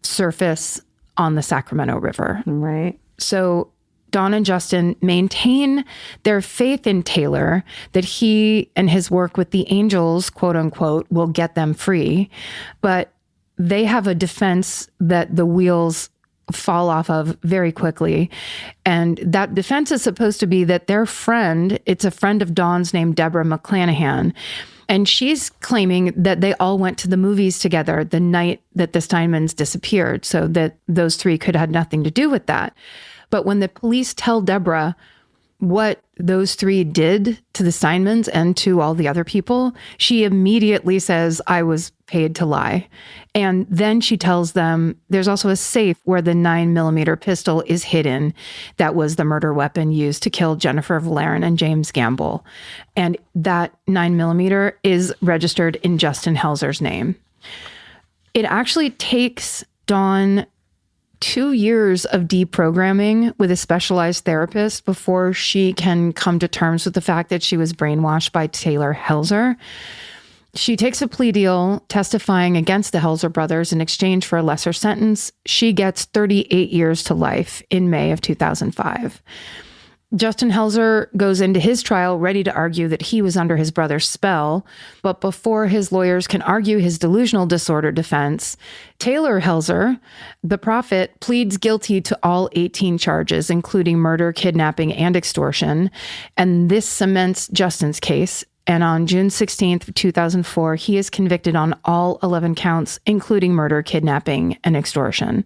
surface on the Sacramento River. Right. So Dawn and Justin maintain their faith in Taylor that he and his work with the angels, quote unquote, will get them free. But they have a defense that the wheels fall off of very quickly. And that defense is supposed to be that their friend, it's a friend of Dawn's named Deborah McClanahan, and she's claiming that they all went to the movies together the night that the Steinmans disappeared, so that those three could have nothing to do with that. But when the police tell Deborah what those three did to the Steinmans and to all the other people, she immediately says, I was paid to lie. And then she tells them there's also a safe where the 9mm pistol is hidden. That was the murder weapon used to kill Jennifer Valerian and James Gamble. And that 9mm is registered in Justin Helzer's name. It actually takes Dawn 2 years of deprogramming with a specialized therapist before she can come to terms with the fact that she was brainwashed by Taylor Helzer. She takes a plea deal testifying against the Helzer brothers in exchange for a lesser sentence. She gets 38 years to life in May of 2005. Justin Helzer goes into his trial ready to argue that he was under his brother's spell, but before his lawyers can argue his delusional disorder defense, Taylor Helzer, the prophet, pleads guilty to all 18 charges, including murder, kidnapping, and extortion, and this cements Justin's case. And on June 16th, 2004, he is convicted on all 11 counts, including murder, kidnapping, and extortion.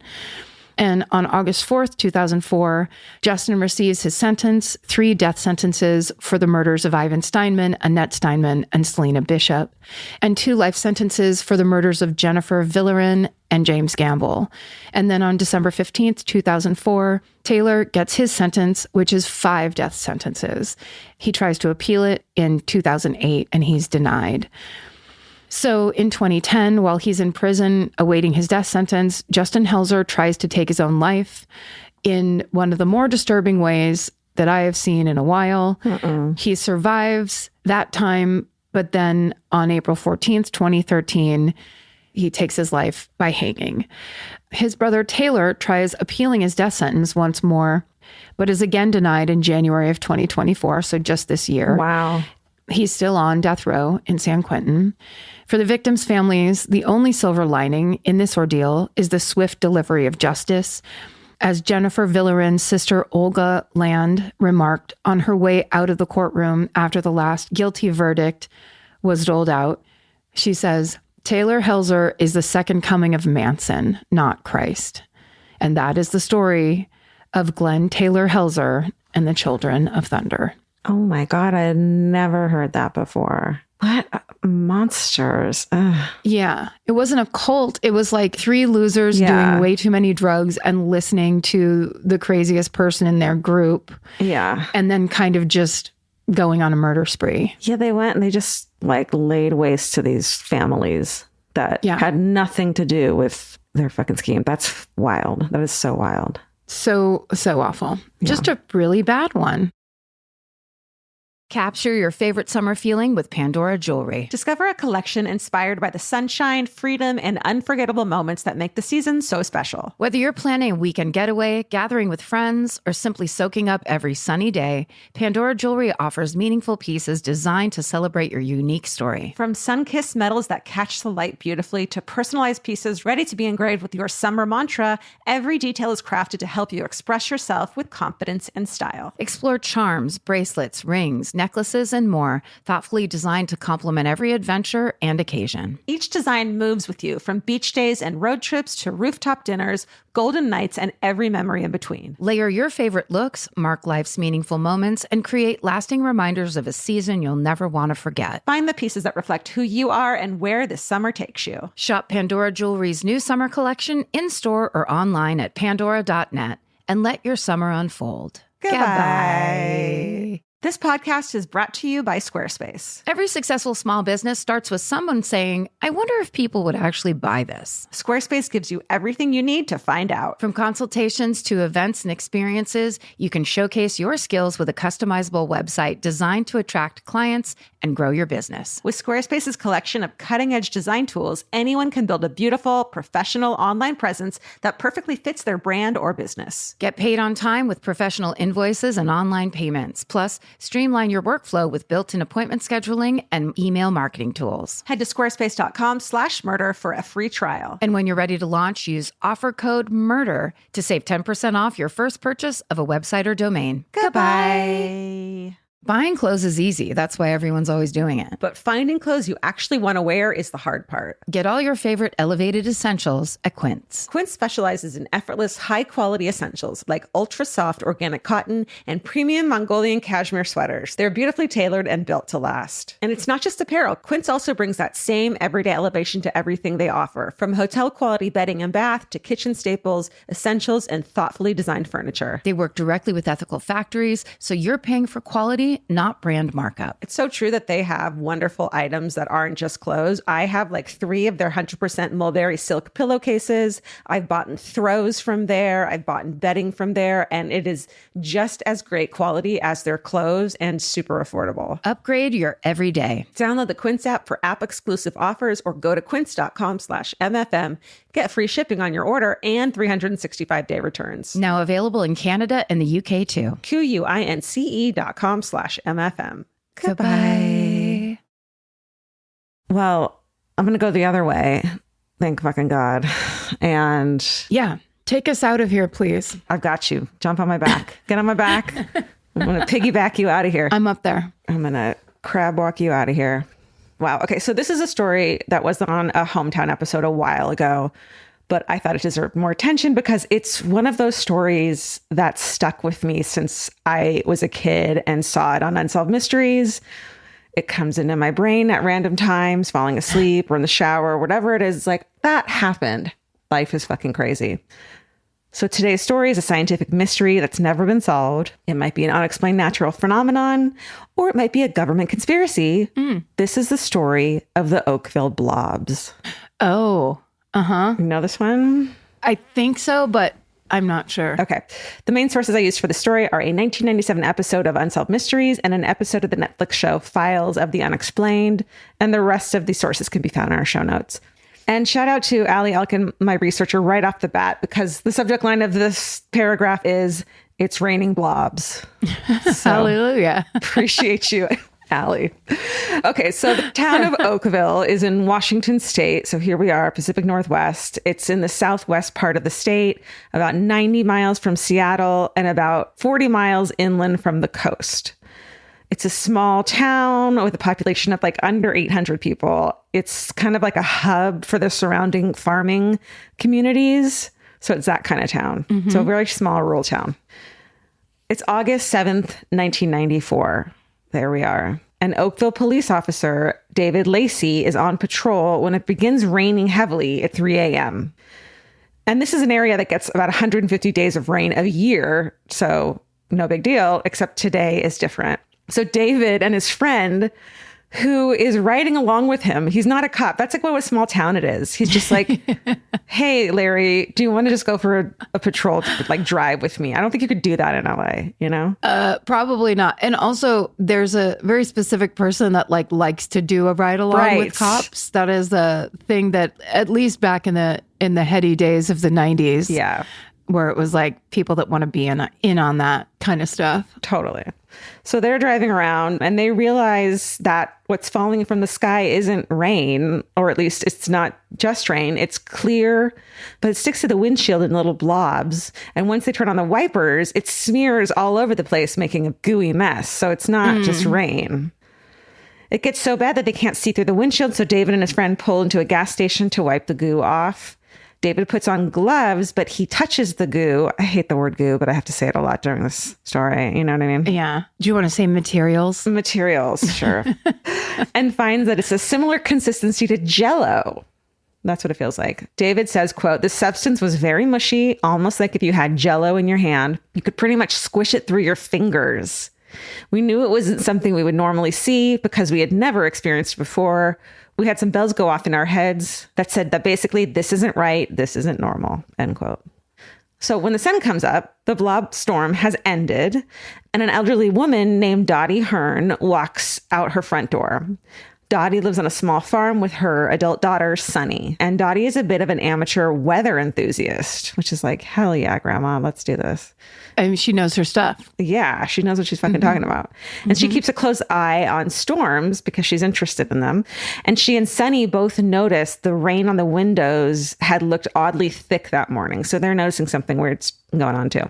And on August 4th, 2004, Justin receives his sentence, 3 death sentences for the murders of Ivan Steinman, Annette Steinman, and Selena Bishop, and 2 life sentences for the murders of Jennifer Valerian and James Gamble. And then on December 15th, 2004, Taylor gets his sentence, which is 5 death sentences. He tries to appeal it in 2008, and he's denied. So in 2010, while he's in prison awaiting his death sentence, Justin Helzer tries to take his own life in one of the more disturbing ways that I have seen in a while. He survives that time, but then on April 14th, 2013, he takes his life by hanging. His brother Taylor tries appealing his death sentence once more, but is again denied in January of 2024, so just this year. Wow. He's still on death row in San Quentin. For the victims' families, the only silver lining in this ordeal is the swift delivery of justice. As Jennifer Valerian's sister Olga Land remarked on her way out of the courtroom after the last guilty verdict was doled out, she says, Taylor Helzer is the second coming of Manson, not Christ. And that is the story of Glenn Taylor Helzer and the Children of Thunder. Oh my God, I had never heard that before. What monsters. Ugh. Yeah. It wasn't a cult. It was like 3 losers doing way too many drugs and listening to the craziest person in their group. Yeah. And then kind of just going on a murder spree. Yeah, they went and they just like laid waste to these families that had nothing to do with their fucking scheme. That's wild. That is so wild. So awful. Yeah. Just a really bad one. Capture your favorite summer feeling with Pandora Jewelry. Discover a collection inspired by the sunshine, freedom, and unforgettable moments that make the season so special. Whether you're planning a weekend getaway, gathering with friends, or simply soaking up every sunny day, Pandora Jewelry offers meaningful pieces designed to celebrate your unique story. From sun-kissed metals that catch the light beautifully to personalized pieces ready to be engraved with your summer mantra, every detail is crafted to help you express yourself with confidence and style. Explore charms, bracelets, rings, necklaces, and more, thoughtfully designed to complement every adventure and occasion. Each design moves with you, from beach days and road trips to rooftop dinners, golden nights, and every memory in between. Layer your favorite looks, mark life's meaningful moments, and create lasting reminders of a season you'll never want to forget. Find the pieces that reflect who you are and where this summer takes you. Shop Pandora Jewelry's new summer collection in-store or online at pandora.net and let your summer unfold. Goodbye. This podcast is brought to you by Squarespace. Every successful small business starts with someone saying, I wonder if people would actually buy this. Squarespace gives you everything you need to find out. From consultations to events and experiences, you can showcase your skills with a customizable website designed to attract clients and grow your business. With Squarespace's collection of cutting-edge design tools, anyone can build a beautiful, professional online presence that perfectly fits their brand or business. Get paid on time with professional invoices and online payments. Plus, streamline your workflow with built-in appointment scheduling and email marketing tools. Head to squarespace.com/murder for a free trial. And when you're ready to launch, use offer code MURDER to save 10% off your first purchase of a website or domain. Goodbye. Buying clothes is easy. That's why everyone's always doing it. But finding clothes you actually want to wear is the hard part. Get all your favorite elevated essentials at Quince. Quince specializes in effortless, high-quality essentials like ultra-soft organic cotton and premium Mongolian cashmere sweaters. They're beautifully tailored and built to last. And it's not just apparel. Quince also brings that same everyday elevation to everything they offer, from hotel-quality bedding and bath to kitchen staples, essentials, and thoughtfully designed furniture. They work directly with ethical factories, so you're paying for quality, not brand markup. It's so true that they have wonderful items that aren't just clothes. I have like 3 of their 100% mulberry silk pillowcases. I've bought throws from there. I've bought bedding from there. And it is just as great quality as their clothes and super affordable. Upgrade your everyday. Download the Quince app for app-exclusive offers or go to quince.com/MFM. Get free shipping on your order and 365-day returns. Now available in Canada and the UK too. QUINCE.com/MFM. Goodbye. Well, I'm going to go the other way. Thank fucking God. And yeah, take us out of here, please. I've got you. Jump on my back. Get on my back. I'm going to piggyback you out of here. I'm up there. I'm going to crab walk you out of here. Wow. Okay. So this is a story that was on a hometown episode a while ago, but I thought it deserved more attention because it's one of those stories that stuck with me since I was a kid and saw it on Unsolved Mysteries. It comes into my brain at random times, falling asleep or in the shower, whatever it is. It's like, that happened. Life is fucking crazy. So today's story is a scientific mystery that's never been solved. It might be an unexplained natural phenomenon, or it might be a government conspiracy. This is the story of the Oakville Blobs. Oh, You know this one? I think so, but I'm not sure. Okay. The main sources I used for the story are a 1997 episode of Unsolved Mysteries and an episode of the Netflix show Files of the Unexplained. And the rest of the sources can be found in our show notes. And shout out to Allie Elkin, my researcher, right off the bat, because the subject line of this paragraph is, "It's raining blobs." So, Hallelujah. appreciate you, Allie. Okay, so the town of Oakville is in Washington State. So here we are, Pacific Northwest. It's in the southwest part of the state, about 90 miles from Seattle and about 40 miles inland from the coast. It's a small town with a population of like under 800 people. It's kind of like a hub for the surrounding farming communities. So it's that kind of town. So a very small rural town. It's August 7th, 1994. There we are. An Oakville police officer, David Lacey, is on patrol when it begins raining heavily at 3 a.m. And this is an area that gets about 150 days of rain a year. So no big deal, except today is different. So David and his friend, who is riding along with him, he's not a cop. That's like what a small town it is. He's just like, "Hey, Larry, do you want to just go for a patrol to like drive with me?" I don't think you could do that in LA, you know? Probably not. And also there's a very specific person that likes to do a ride along with cops. That is the thing that at least back in the heady days of the 90s. Yeah. Where it was like people that want to be in on that kind of stuff. Totally. So they're driving around and they realize that what's falling from the sky isn't rain, or at least it's not just rain. It's clear, but it sticks to the windshield in little blobs. And once they turn on the wipers, it smears all over the place, making a gooey mess. So it's not just rain. It gets so bad that they can't see through the windshield. So David and his friend pull into a gas station to wipe the goo off. David puts on gloves, but he touches the goo. I hate the word goo, but I have to say it a lot during this story. You know what I mean? Yeah. Do you want to say materials? Materials, sure. And finds that it's a similar consistency to Jell-O. That's what it feels like. David says, quote, "The substance was very mushy, almost like if you had Jell-O in your hand. You could pretty much squish it through your fingers. We knew it wasn't something we would normally see because we had never experienced it before. We had some bells go off in our heads that said that basically this isn't right, this isn't normal," end quote. So when the sun comes up, the blob storm has ended, and an elderly woman named Dottie Hearn walks out her front door. Dottie lives on a small farm with her adult daughter, Sunny. And Dottie is a bit of an amateur weather enthusiast, which is like, hell yeah, Grandma, let's do this. I mean, she knows her stuff. Yeah, she knows what she's fucking talking about. And she keeps a close eye on storms because she's interested in them. And she and Sunny both noticed the rain on the windows had looked oddly thick that morning. So they're noticing something weird's going on too.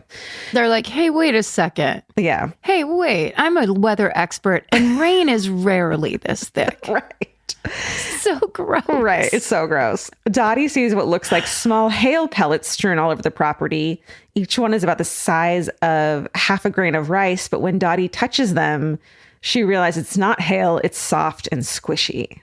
They're like, hey, wait a second. Yeah. Hey, wait, I'm a weather expert and rain is rarely this thick. Right. So gross. Right. It's so gross. Dottie sees what looks like small hail pellets strewn all over the property. Each one is about the size of half a grain of rice. But when Dottie touches them, she realizes it's not hail. It's soft and squishy.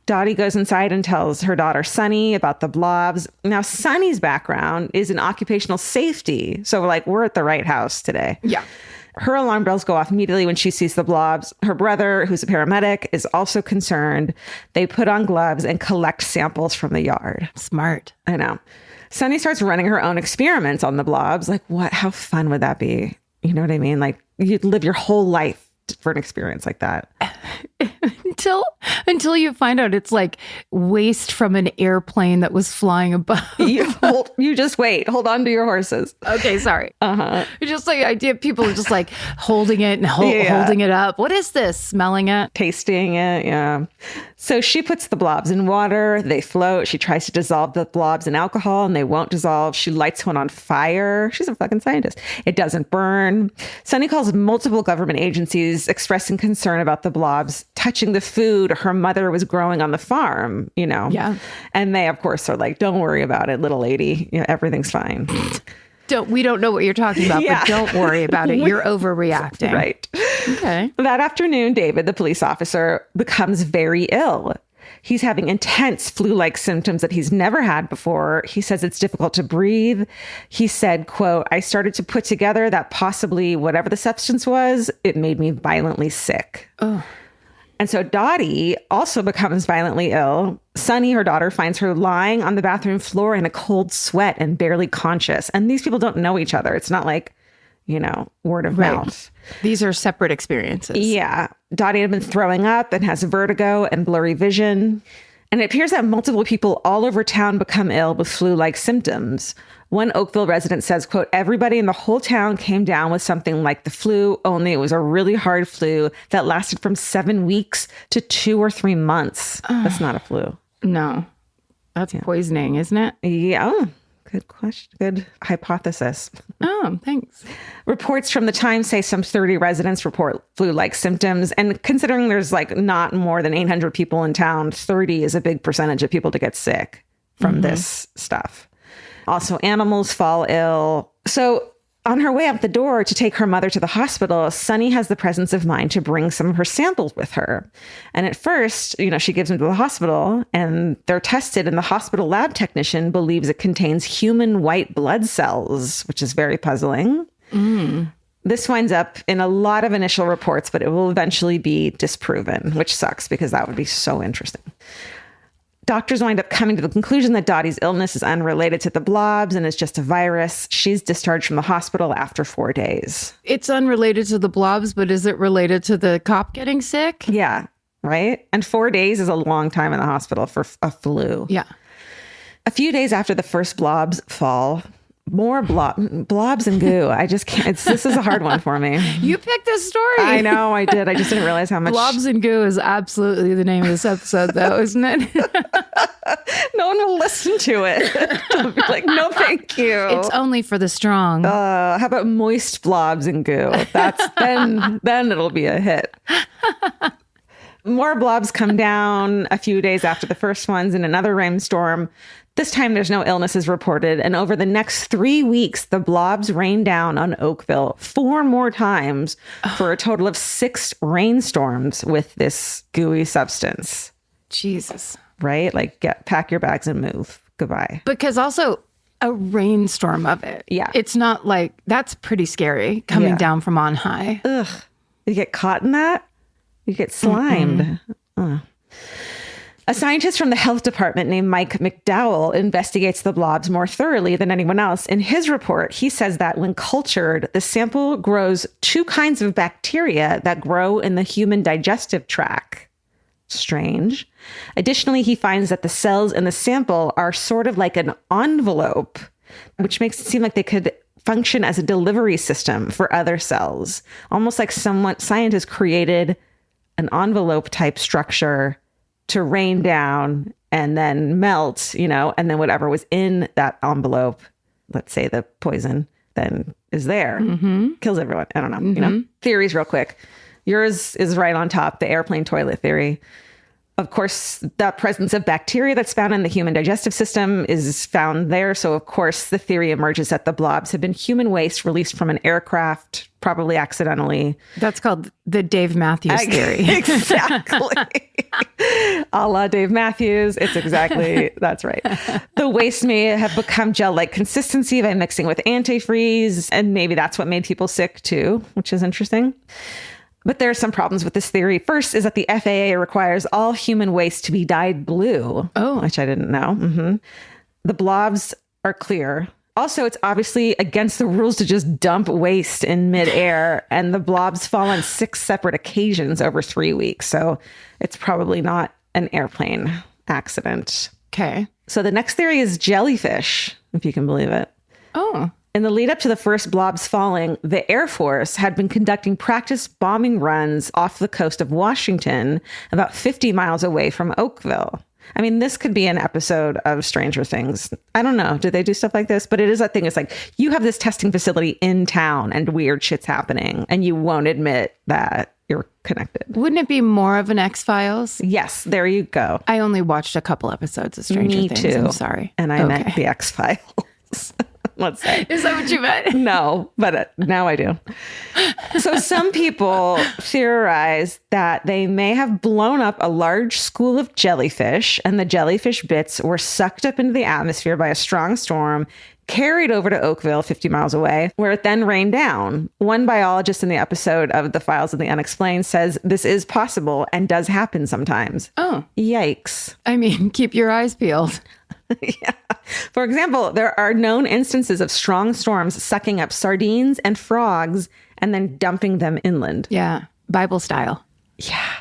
Dottie goes inside and tells her daughter, Sunny, about the blobs. Now, Sunny's background is in occupational safety. So we're at the right house today. Yeah. Her alarm bells go off immediately when she sees the blobs. Her brother, who's a paramedic, is also concerned. They put on gloves and collect samples from the yard. Smart. I know. Sunny starts running her own experiments on the blobs. Like, what? How fun would that be? You know what I mean? Like, you'd live your whole life for an experience like that. Until you find out it's like waste from an airplane that was flying above. You just wait. Hold on to your horses. Okay, sorry. Just like the idea of people just like holding it and Yeah. holding it up. What is this? Smelling it? Tasting it, yeah. So she puts the blobs in water. They float. She tries to dissolve the blobs in alcohol and they won't dissolve. She lights one on fire. She's a fucking scientist. It doesn't burn. Sunny calls multiple government agencies expressing concern about the blobs touching the food her mother was growing on the farm, you know? Yeah. And they, of course, are like, don't worry about it, little lady. You know, everything's fine. We don't know what you're talking about, Yeah. but don't worry about it. You're overreacting. Right. Okay. That afternoon, David, the police officer, becomes very ill. He's having intense flu-like symptoms that he's never had before. He says it's difficult to breathe. He said, quote, "I started to put together that possibly whatever the substance was, it made me violently sick." Oh. And so Dottie also becomes violently ill. Sunny, her daughter, finds her lying on the bathroom floor in a cold sweat and barely conscious. And these people don't know each other. It's not like, word of mouth. These are separate experiences. Yeah. Dottie had been throwing up and has vertigo and blurry vision. And it appears that multiple people all over town become ill with flu-like symptoms. One Oakville resident says, quote, "Everybody in the whole town came down with something like the flu, only it was a really hard flu that lasted from 7 weeks to 2 or 3 months." That's not a flu. No. That's poisoning, isn't it? Yeah. Oh, good question. Good hypothesis. Oh, thanks. Reports from the Times say some 30 residents report flu-like symptoms. And considering there's not more than 800 people in town, 30 is a big percentage of people to get sick from this stuff. Also, animals fall ill. So on her way out the door to take her mother to the hospital, Sunny has the presence of mind to bring some of her samples with her. And at first, she gives them to the hospital and they're tested, and the hospital lab technician believes it contains human white blood cells, which is very puzzling. This winds up in a lot of initial reports, but it will eventually be disproven, which sucks because that would be so interesting. Doctors wind up coming to the conclusion that Dottie's illness is unrelated to the blobs and is just a virus. She's discharged from the hospital after 4 days. It's unrelated to the blobs, but is it related to the cop getting sick? Yeah, right? And 4 days is a long time in the hospital for a flu. Yeah. A few days after the first blobs fall, More blobs and goo. I just can't. This is a hard one for me. You picked this story. I know I did. I just didn't realize how much. Blobs and Goo is absolutely the name of this episode, though, isn't it? No one will listen to it. They'll be like, no, thank you. It's only for the strong. How about moist blobs and goo? That's then it'll be a hit. More blobs come down a few days after the first ones in another rainstorm. This time there's no illnesses reported. And over the next 3 weeks, the blobs rain down on Oakville 4 more times for a total of 6 rainstorms with this gooey substance. Jesus. Right? Like pack your bags and move. Goodbye. Because also a rainstorm of it. Yeah. It's not like, that's pretty scary coming down from on high. Ugh. You get caught in that? You get slimed. A scientist from the health department named Mike McDowell investigates the blobs more thoroughly than anyone else. In his report, he says that when cultured, the sample grows 2 kinds of bacteria that grow in the human digestive tract. Strange. Additionally, he finds that the cells in the sample are sort of like an envelope, which makes it seem like they could function as a delivery system for other cells. Almost like scientists created an envelope type structure to rain down and then melt, and then whatever was in that envelope, let's say the poison, then is there, kills everyone. I don't know, Theories real quick. Yours is right on top, the airplane toilet theory. Of course, the presence of bacteria that's found in the human digestive system is found there. So, of course, the theory emerges that the blobs have been human waste released from an aircraft, probably accidentally. That's called the Dave Matthews theory. Exactly. A la Dave Matthews. That's right. The waste may have become gel-like consistency by mixing with antifreeze. And maybe that's what made people sick too, which is interesting. But there are some problems with this theory. First is that the FAA requires all human waste to be dyed blue. Oh, which I didn't know. The blobs are clear. Also, it's obviously against the rules to just dump waste in midair. And the blobs fall on 6 separate occasions over 3 weeks. So it's probably not an airplane accident. Okay. So the next theory is jellyfish, if you can believe it. Oh. In the lead up to the first blobs falling, the Air Force had been conducting practice bombing runs off the coast of Washington, about 50 miles away from Oakville. I mean, this could be an episode of Stranger Things. I don't know. Did they do stuff like this? But it is that thing. It's like you have this testing facility in town and weird shit's happening and you won't admit that you're connected. Wouldn't it be more of an X-Files? Yes, there you go. I only watched a couple episodes of Stranger Things. Me too. I'm sorry. And I meant the X-Files. Let's say. Is that what you meant? No, but now I do. So some people theorize that they may have blown up a large school of jellyfish, and the jellyfish bits were sucked up into the atmosphere by a strong storm, carried over to Oakville, 50 miles away, where it then rained down. One biologist in the episode of The Files of the Unexplained says this is possible and does happen sometimes. Oh. Yikes. I mean, keep your eyes peeled. Yeah. For example, there are known instances of strong storms sucking up sardines and frogs and then dumping them inland. Yeah. Bible style. Yeah.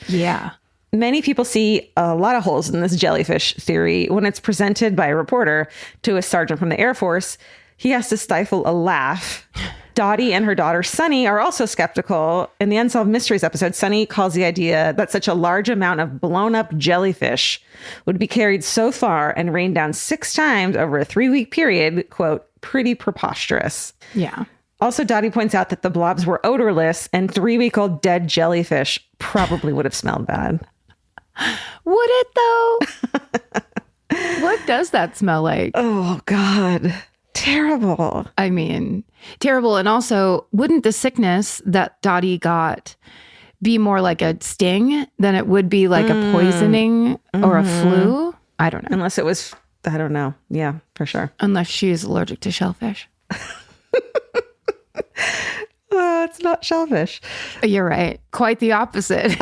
Yeah. Many people see a lot of holes in this jellyfish theory. When it's presented by a reporter to a sergeant from the Air Force, he has to stifle a laugh. Dottie and her daughter, Sunny, are also skeptical. In the Unsolved Mysteries episode, Sunny calls the idea that such a large amount of blown up jellyfish would be carried so far and rained down 6 times over a 3-week period, quote, pretty preposterous. Yeah. Also, Dottie points out that the blobs were odorless and 3-week-old dead jellyfish probably would have smelled bad. Would it though? What does that smell like? Oh, God. Terrible. I mean, terrible. And also, wouldn't the sickness that Dottie got be more like a sting than it would be like a poisoning or a flu? I don't know. Unless it was, I don't know. Yeah, for sure. Unless she is allergic to shellfish. It's not shellfish. You're right. Quite the opposite.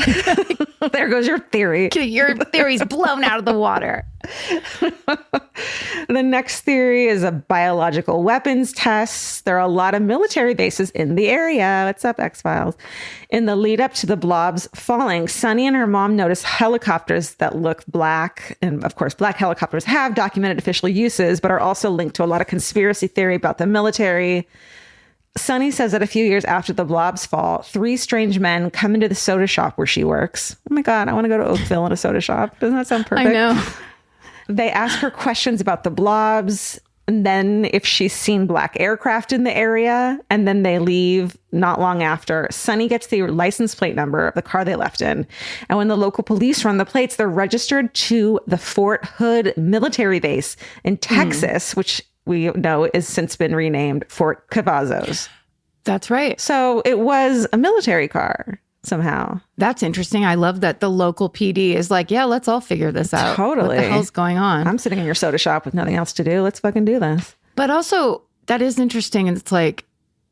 There goes your theory. Your theory's blown out of the water. The next theory is a biological weapons test. There are a lot of military bases in the area. What's up, X-Files? In the lead up to the blobs falling, Sunny and her mom notice helicopters that look black. And of course, black helicopters have documented official uses, but are also linked to a lot of conspiracy theory about the military. Sunny says that a few years after the blobs fall, 3 strange men come into the soda shop where she works. Oh my God, I want to go to Oakville in a soda shop. Doesn't that sound perfect? I know. They ask her questions about the blobs, and then if she's seen black aircraft in the area, and then they leave not long after. Sunny gets the license plate number of the car they left in. And when the local police run the plates, they're registered to the Fort Hood military base in Texas, which we know has since been renamed Fort Cavazos. That's right. So it was a military car somehow. That's interesting. I love that the local PD is like, yeah, let's all figure this out. Totally. What the hell's going on? I'm sitting in your soda shop with nothing else to do. Let's fucking do this. But also, that is interesting. And it's like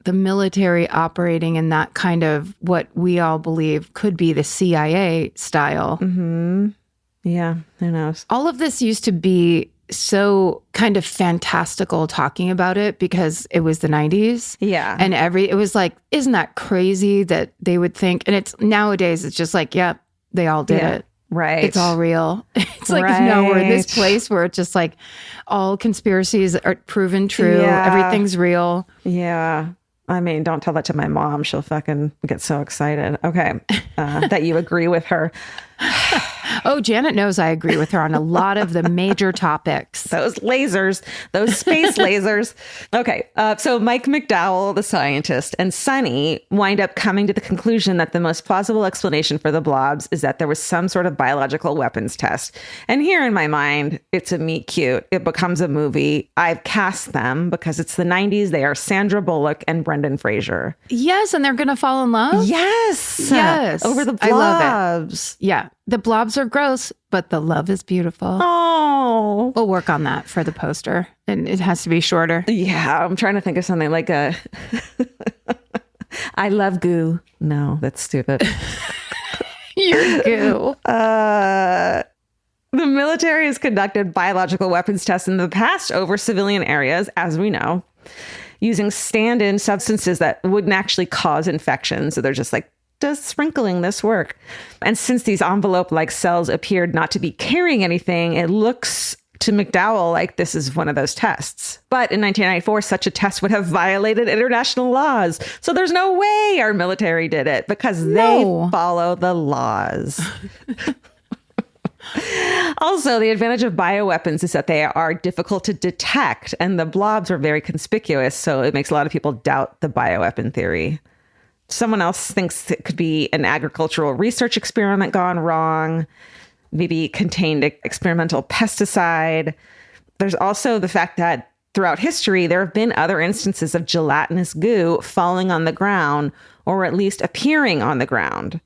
the military operating in that kind of what we all believe could be the CIA style. Mm-hmm. Yeah, who knows? All of this used to be so kind of fantastical talking about it because it was the 90s. Yeah. And it was like, isn't that crazy that they would think, and it's nowadays it's just like, yep, they all did it. Right. It's all real. It's like, no, we're in this place where it's just like all conspiracies are proven true. Yeah. Everything's real. Yeah. I mean, don't tell that to my mom. She'll fucking get so excited. Okay. That you agree with her. Oh, Janet knows I agree with her on a lot of the major topics. Those lasers, those space lasers. Okay. So Mike McDowell, the scientist, and Sunny wind up coming to the conclusion that the most plausible explanation for the blobs is that there was some sort of biological weapons test. And here in my mind, it's a meet cute. It becomes a movie. I've cast them because it's the 90s. They are Sandra Bullock and Brendan Fraser. Yes. And they're going to fall in love. Yes. Yes. Over the blobs. I love it. Yeah. The blobs are gross, but the love is beautiful. Oh. We'll work on that for the poster. And it has to be shorter. Yeah. I'm trying to think of something like a I love goo. No, that's stupid. You're goo. The military has conducted biological weapons tests in the past over civilian areas, as we know, using stand-in substances that wouldn't actually cause infection. So they're just like, does sprinkling this work? And since these envelope-like cells appeared not to be carrying anything, it looks to McDowell like this is one of those tests. But in 1994, such a test would have violated international laws. So there's no way our military did it because they follow the laws. Also, the advantage of bioweapons is that they are difficult to detect, and the blobs are very conspicuous. So it makes a lot of people doubt the bioweapon theory. Someone else thinks it could be an agricultural research experiment gone wrong, maybe contained experimental pesticide. There's also the fact that throughout history, there have been other instances of gelatinous goo falling on the ground, or at least appearing on the ground.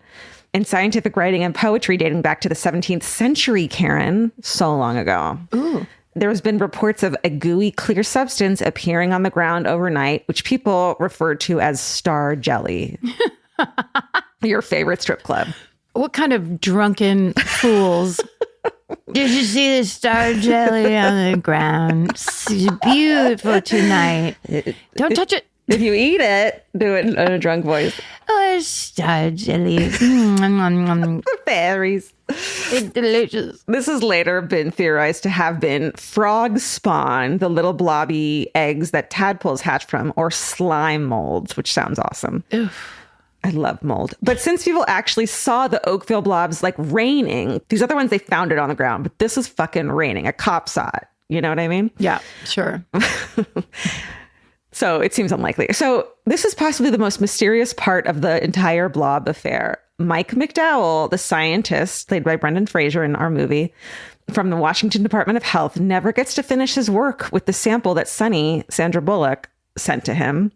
In scientific writing and poetry dating back to the 17th century, Karen, so long ago. Ooh. There's been reports of a gooey clear substance appearing on the ground overnight, which people refer to as star jelly. Your favorite strip club. What kind of drunken fools? Did you see the star jelly on the ground? It's beautiful tonight. Don't touch it. If you eat it, do it in a drunk voice. Oh, star jelly. Berries. It's delicious. This has later been theorized to have been frog spawn, the little blobby eggs that tadpoles hatch from, or slime molds, which sounds awesome. Oof. I love mold. But since people actually saw the Oakville blobs like raining, these other ones, they found it on the ground, but this was fucking raining. A cop saw it. You know what I mean? Yeah, sure. So it seems unlikely. So this is possibly the most mysterious part of the entire blob affair. Mike McDowell, the scientist, played by Brendan Fraser in our movie, from the Washington Department of Health, never gets to finish his work with the sample that Sunny, Sandra Bullock, sent to him.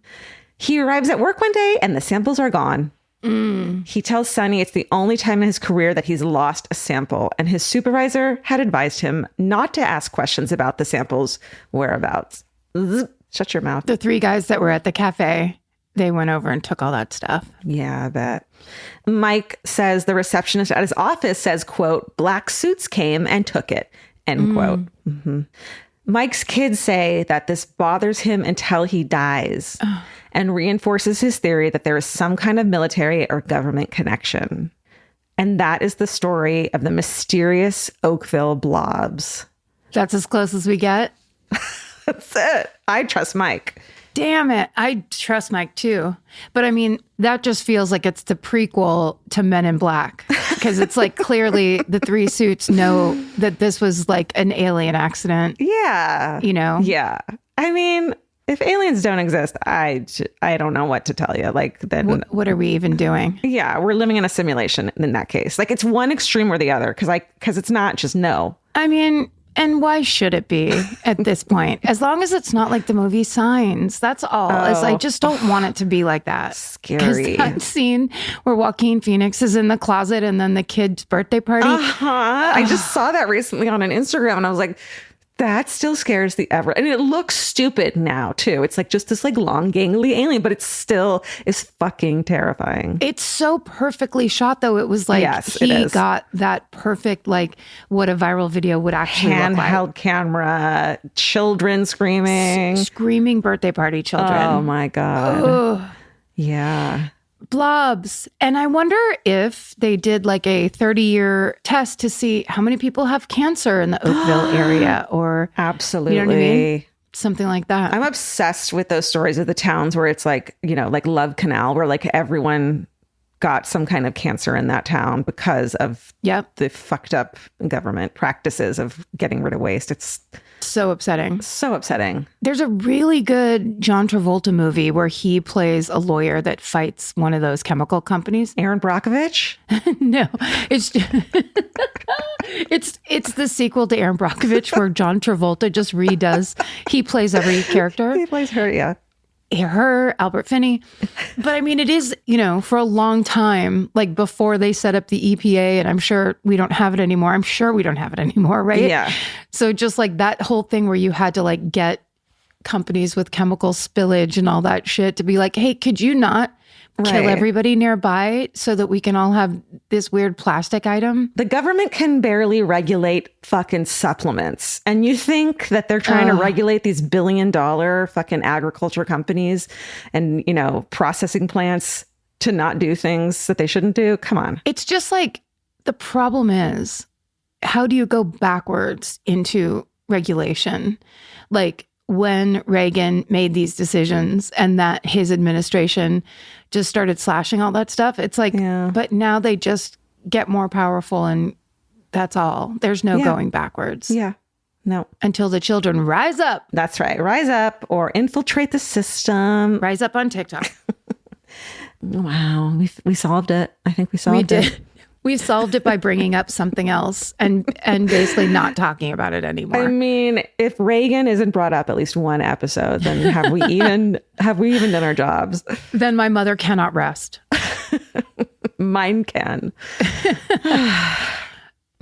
He arrives at work one day and the samples are gone. He tells Sunny it's the only time in his career that he's lost a sample, and his supervisor had advised him not to ask questions about the sample's whereabouts. Shut your mouth. The 3 guys that were at the cafe. they went over and took all that stuff. Yeah, I bet. Mike says the receptionist at his office says, quote, black suits came and took it, end quote. Mm-hmm. Mike's kids say that this bothers him until he dies and reinforces his theory that there is some kind of military or government connection. And that is the story of the mysterious Oakville Blobs. That's as close as we get. That's it. I trust Mike. Damn it. I trust Mike too. But I mean, that just feels like it's the prequel to Men in Black. Because it's like clearly the three suits know that this was like an alien accident. Yeah. You know? Yeah. I mean, if aliens don't exist, I don't know what to tell you. Like, then what are we even doing? Yeah, we're living in a simulation in that case. Like, it's one extreme or the other because it's not just no. I mean, and why should it be at this point? As long as it's not like the movie Signs. That's all. I just don't want it to be like that. Scary. That scene where Joaquin Phoenix is in the closet and then the kid's birthday party. I just saw that recently on an Instagram and I was like, that still scares the ever. And it looks stupid now too. It's like just this like long gangly alien, but it still is fucking terrifying. It's so perfectly shot though. It was like he got that perfect, like what a viral video would actually look like. Handheld camera, children screaming. Screaming birthday party children. Oh my God. Ugh. Yeah. Blobs. And I wonder if they did like a 30-year test to see how many people have cancer in the Oakville area or absolutely. You know what I mean? Something like that. I'm obsessed with those stories of the towns where it's like, you know, like Love Canal, where like everyone got some kind of cancer in that town because of the fucked up government practices of getting rid of waste. It's so upsetting. So upsetting. There's a really good John Travolta movie where he plays a lawyer that fights one of those chemical companies. Aaron Brockovich? No, it's the sequel to Aaron Brockovich where John Travolta just redoes. He plays every character. He plays her, yeah. Her, Albert Finney. But I mean, it is, you know, for a long time, like before they set up the EPA, and I'm sure we don't have it anymore. I'm sure we don't have it anymore, right? Yeah. So just like that whole thing where you had to like get companies with chemical spillage and all that shit to be like, hey, could you not kill everybody nearby so that we can all have this weird plastic item? The government can barely regulate fucking supplements. And you think that they're trying to regulate these $1 billion fucking agriculture companies and, you know, processing plants to not do things that they shouldn't do? Come on. It's just like, the problem is, how do you go backwards into regulation? Like, when Reagan made these decisions and that his administration just started slashing all that stuff, it's like, but now they just get more powerful and that's all. There's no going backwards. Yeah. No. Until the children rise up. That's right. Rise up or infiltrate the system. Rise up on TikTok. Wow. We solved it. I think we solved it. We did. We solved it by bringing up something else and basically not talking about it anymore. I mean, if Reagan isn't brought up at least one episode, then have we even done our jobs? Then my mother cannot rest. Mine can.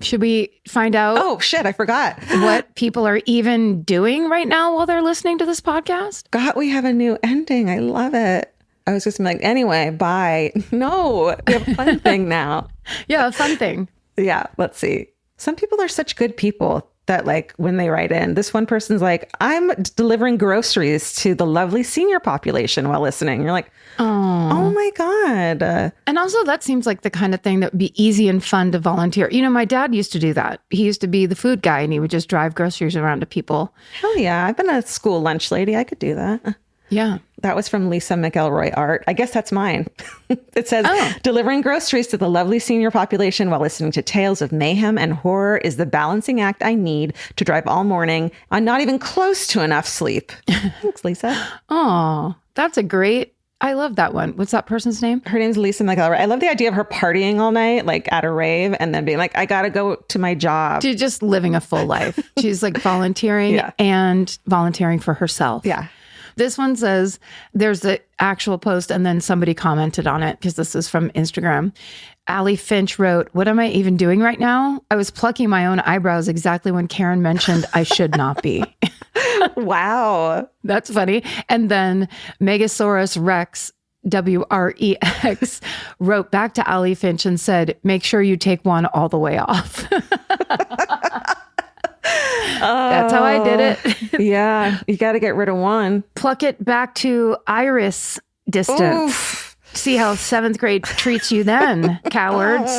Should we find out? Oh shit, I forgot. What people are even doing right now while they're listening to this podcast? God, we have a new ending. I love it. I was just like, anyway, bye. No, we have a fun thing now. Yeah, a fun thing. Yeah, let's see. Some people are such good people that like when they write in, this one person's like, I'm delivering groceries to the lovely senior population while listening. You're like, oh my God. And also that seems like the kind of thing that would be easy and fun to volunteer. You know, my dad used to do that. He used to be the food guy and he would just drive groceries around to people. Hell yeah. I've been a school lunch lady. I could do that. Yeah. That was from Lisa McElroy art. I guess that's mine. It says, delivering groceries to the lovely senior population while listening to tales of mayhem and horror is the balancing act I need to drive all morning on not even close to enough sleep. Thanks, Lisa. Oh, that's a great, I love that one. What's that person's name? Her name's Lisa McElroy. I love the idea of her partying all night, like at a rave, and then being like, I got to go to my job. She's just living a full life. She's like volunteering and volunteering for herself. Yeah. This one says there's the actual post and then somebody commented on it because this is from Instagram. Allie Finch wrote, what am I even doing right now? I was plucking my own eyebrows exactly when Karen mentioned I should not be. Wow. That's funny. And then Megasaurus Rex WREX, wrote back to Ali Finch and said, make sure you take one all the way off. That's how I did it. Yeah, you got to get rid of one. Pluck it back to iris distance. Oof. See how 7th grade treats you then, cowards.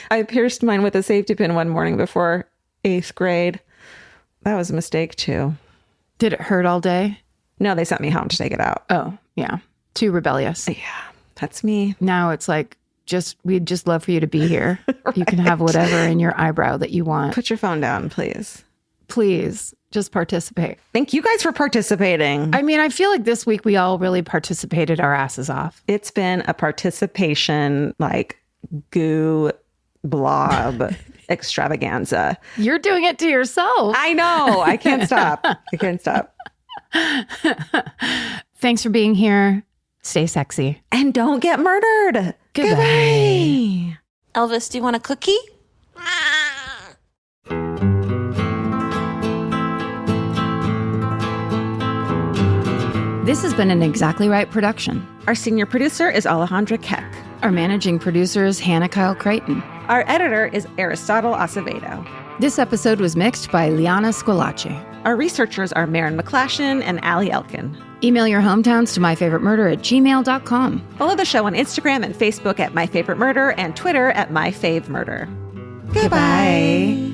I pierced mine with a safety pin one morning before 8th grade. That was a mistake too. Did it hurt all day? No, they sent me home to take it out. Oh, yeah. Too rebellious. Yeah, that's me. Now it's like, we'd just love for you to be here. Right. You can have whatever in your eyebrow that you want. Put your phone down, please. Please, just participate. Thank you guys for participating. I mean, I feel like this week we all really participated our asses off. It's been a participation, like, goo blob extravaganza. You're doing it to yourself. I know. I can't stop. I can't stop. Thanks for being here. Stay sexy. And don't get murdered. Goodbye. Elvis, do you want a cookie? This has been an Exactly Right production. Our senior producer is Alejandra Keck. Our managing producer is Hannah Kyle Creighton. Our editor is Aristotle Acevedo. This episode was mixed by Liana Squillace. Our researchers are Maren McClashin and Allie Elkin. Email your hometowns to myfavoritemurder@gmail.com. Follow the show on Instagram and Facebook at myfavoritemurder and Twitter at myfavemurder. Goodbye.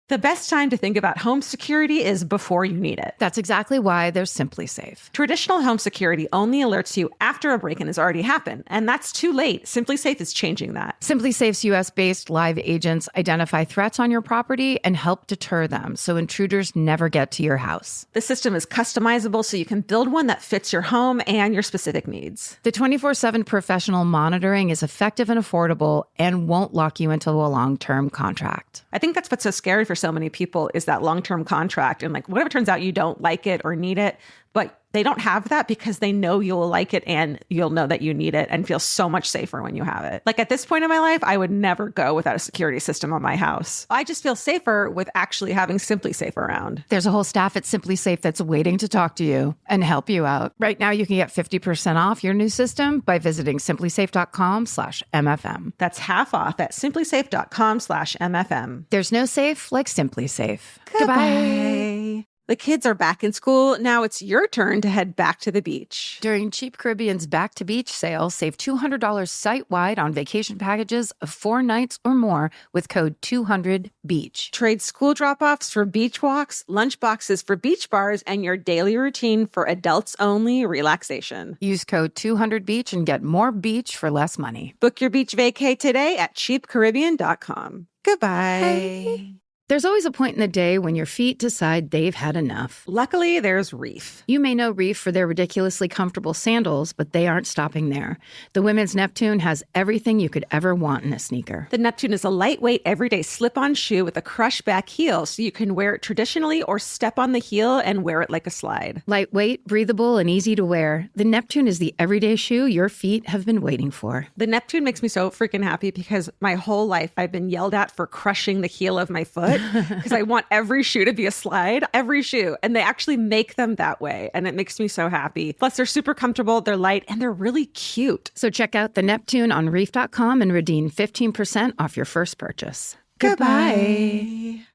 The best time to think about home security is before you need it. That's exactly why there's Simply Safe. Traditional home security only alerts you after a break-in has already happened, and that's too late. Simply Safe is changing that. Simply Safe's US-based live agents identify threats on your property and help deter them so intruders never get to your house. The system is customizable so you can build one that fits your home and your specific needs. The 24/7 professional monitoring is effective and affordable and won't lock you into a long-term contract. I think that's what's so scary for so many people is that long-term contract. And like, whatever turns out you don't like it or need it, but they don't have that because they know you'll like it and you'll know that you need it and feel so much safer when you have it. Like at this point in my life, I would never go without a security system on my house. I just feel safer with actually having Simply Safe around. There's a whole staff at Simply Safe that's waiting to talk to you and help you out. Right now, you can get 50% off your new system by visiting simplysafe.com/MFM. That's half off at simplysafe.com/MFM. There's no safe like Simply Safe. Goodbye. The kids are back in school. Now it's your turn to head back to the beach. During Cheap Caribbean's Back to Beach sale, save $200 site-wide on vacation packages of 4 nights or more with code 200BEACH. Trade school drop-offs for beach walks, lunch boxes for beach bars, and your daily routine for adults-only relaxation. Use code 200BEACH and get more beach for less money. Book your beach vacay today at cheapcaribbean.com. Goodbye. Hey. There's always a point in the day when your feet decide they've had enough. Luckily, there's Reef. You may know Reef for their ridiculously comfortable sandals, but they aren't stopping there. The women's Neptune has everything you could ever want in a sneaker. The Neptune is a lightweight, everyday slip-on shoe with a crush-back heel, so you can wear it traditionally or step on the heel and wear it like a slide. Lightweight, breathable, and easy to wear, the Neptune is the everyday shoe your feet have been waiting for. The Neptune makes me so freaking happy because my whole life I've been yelled at for crushing the heel of my foot. Because I want every shoe to be a slide, every shoe. And they actually make them that way. And it makes me so happy. Plus, they're super comfortable, they're light, and they're really cute. So check out the Neptune on reef.com and redeem 15% off your first purchase. Goodbye.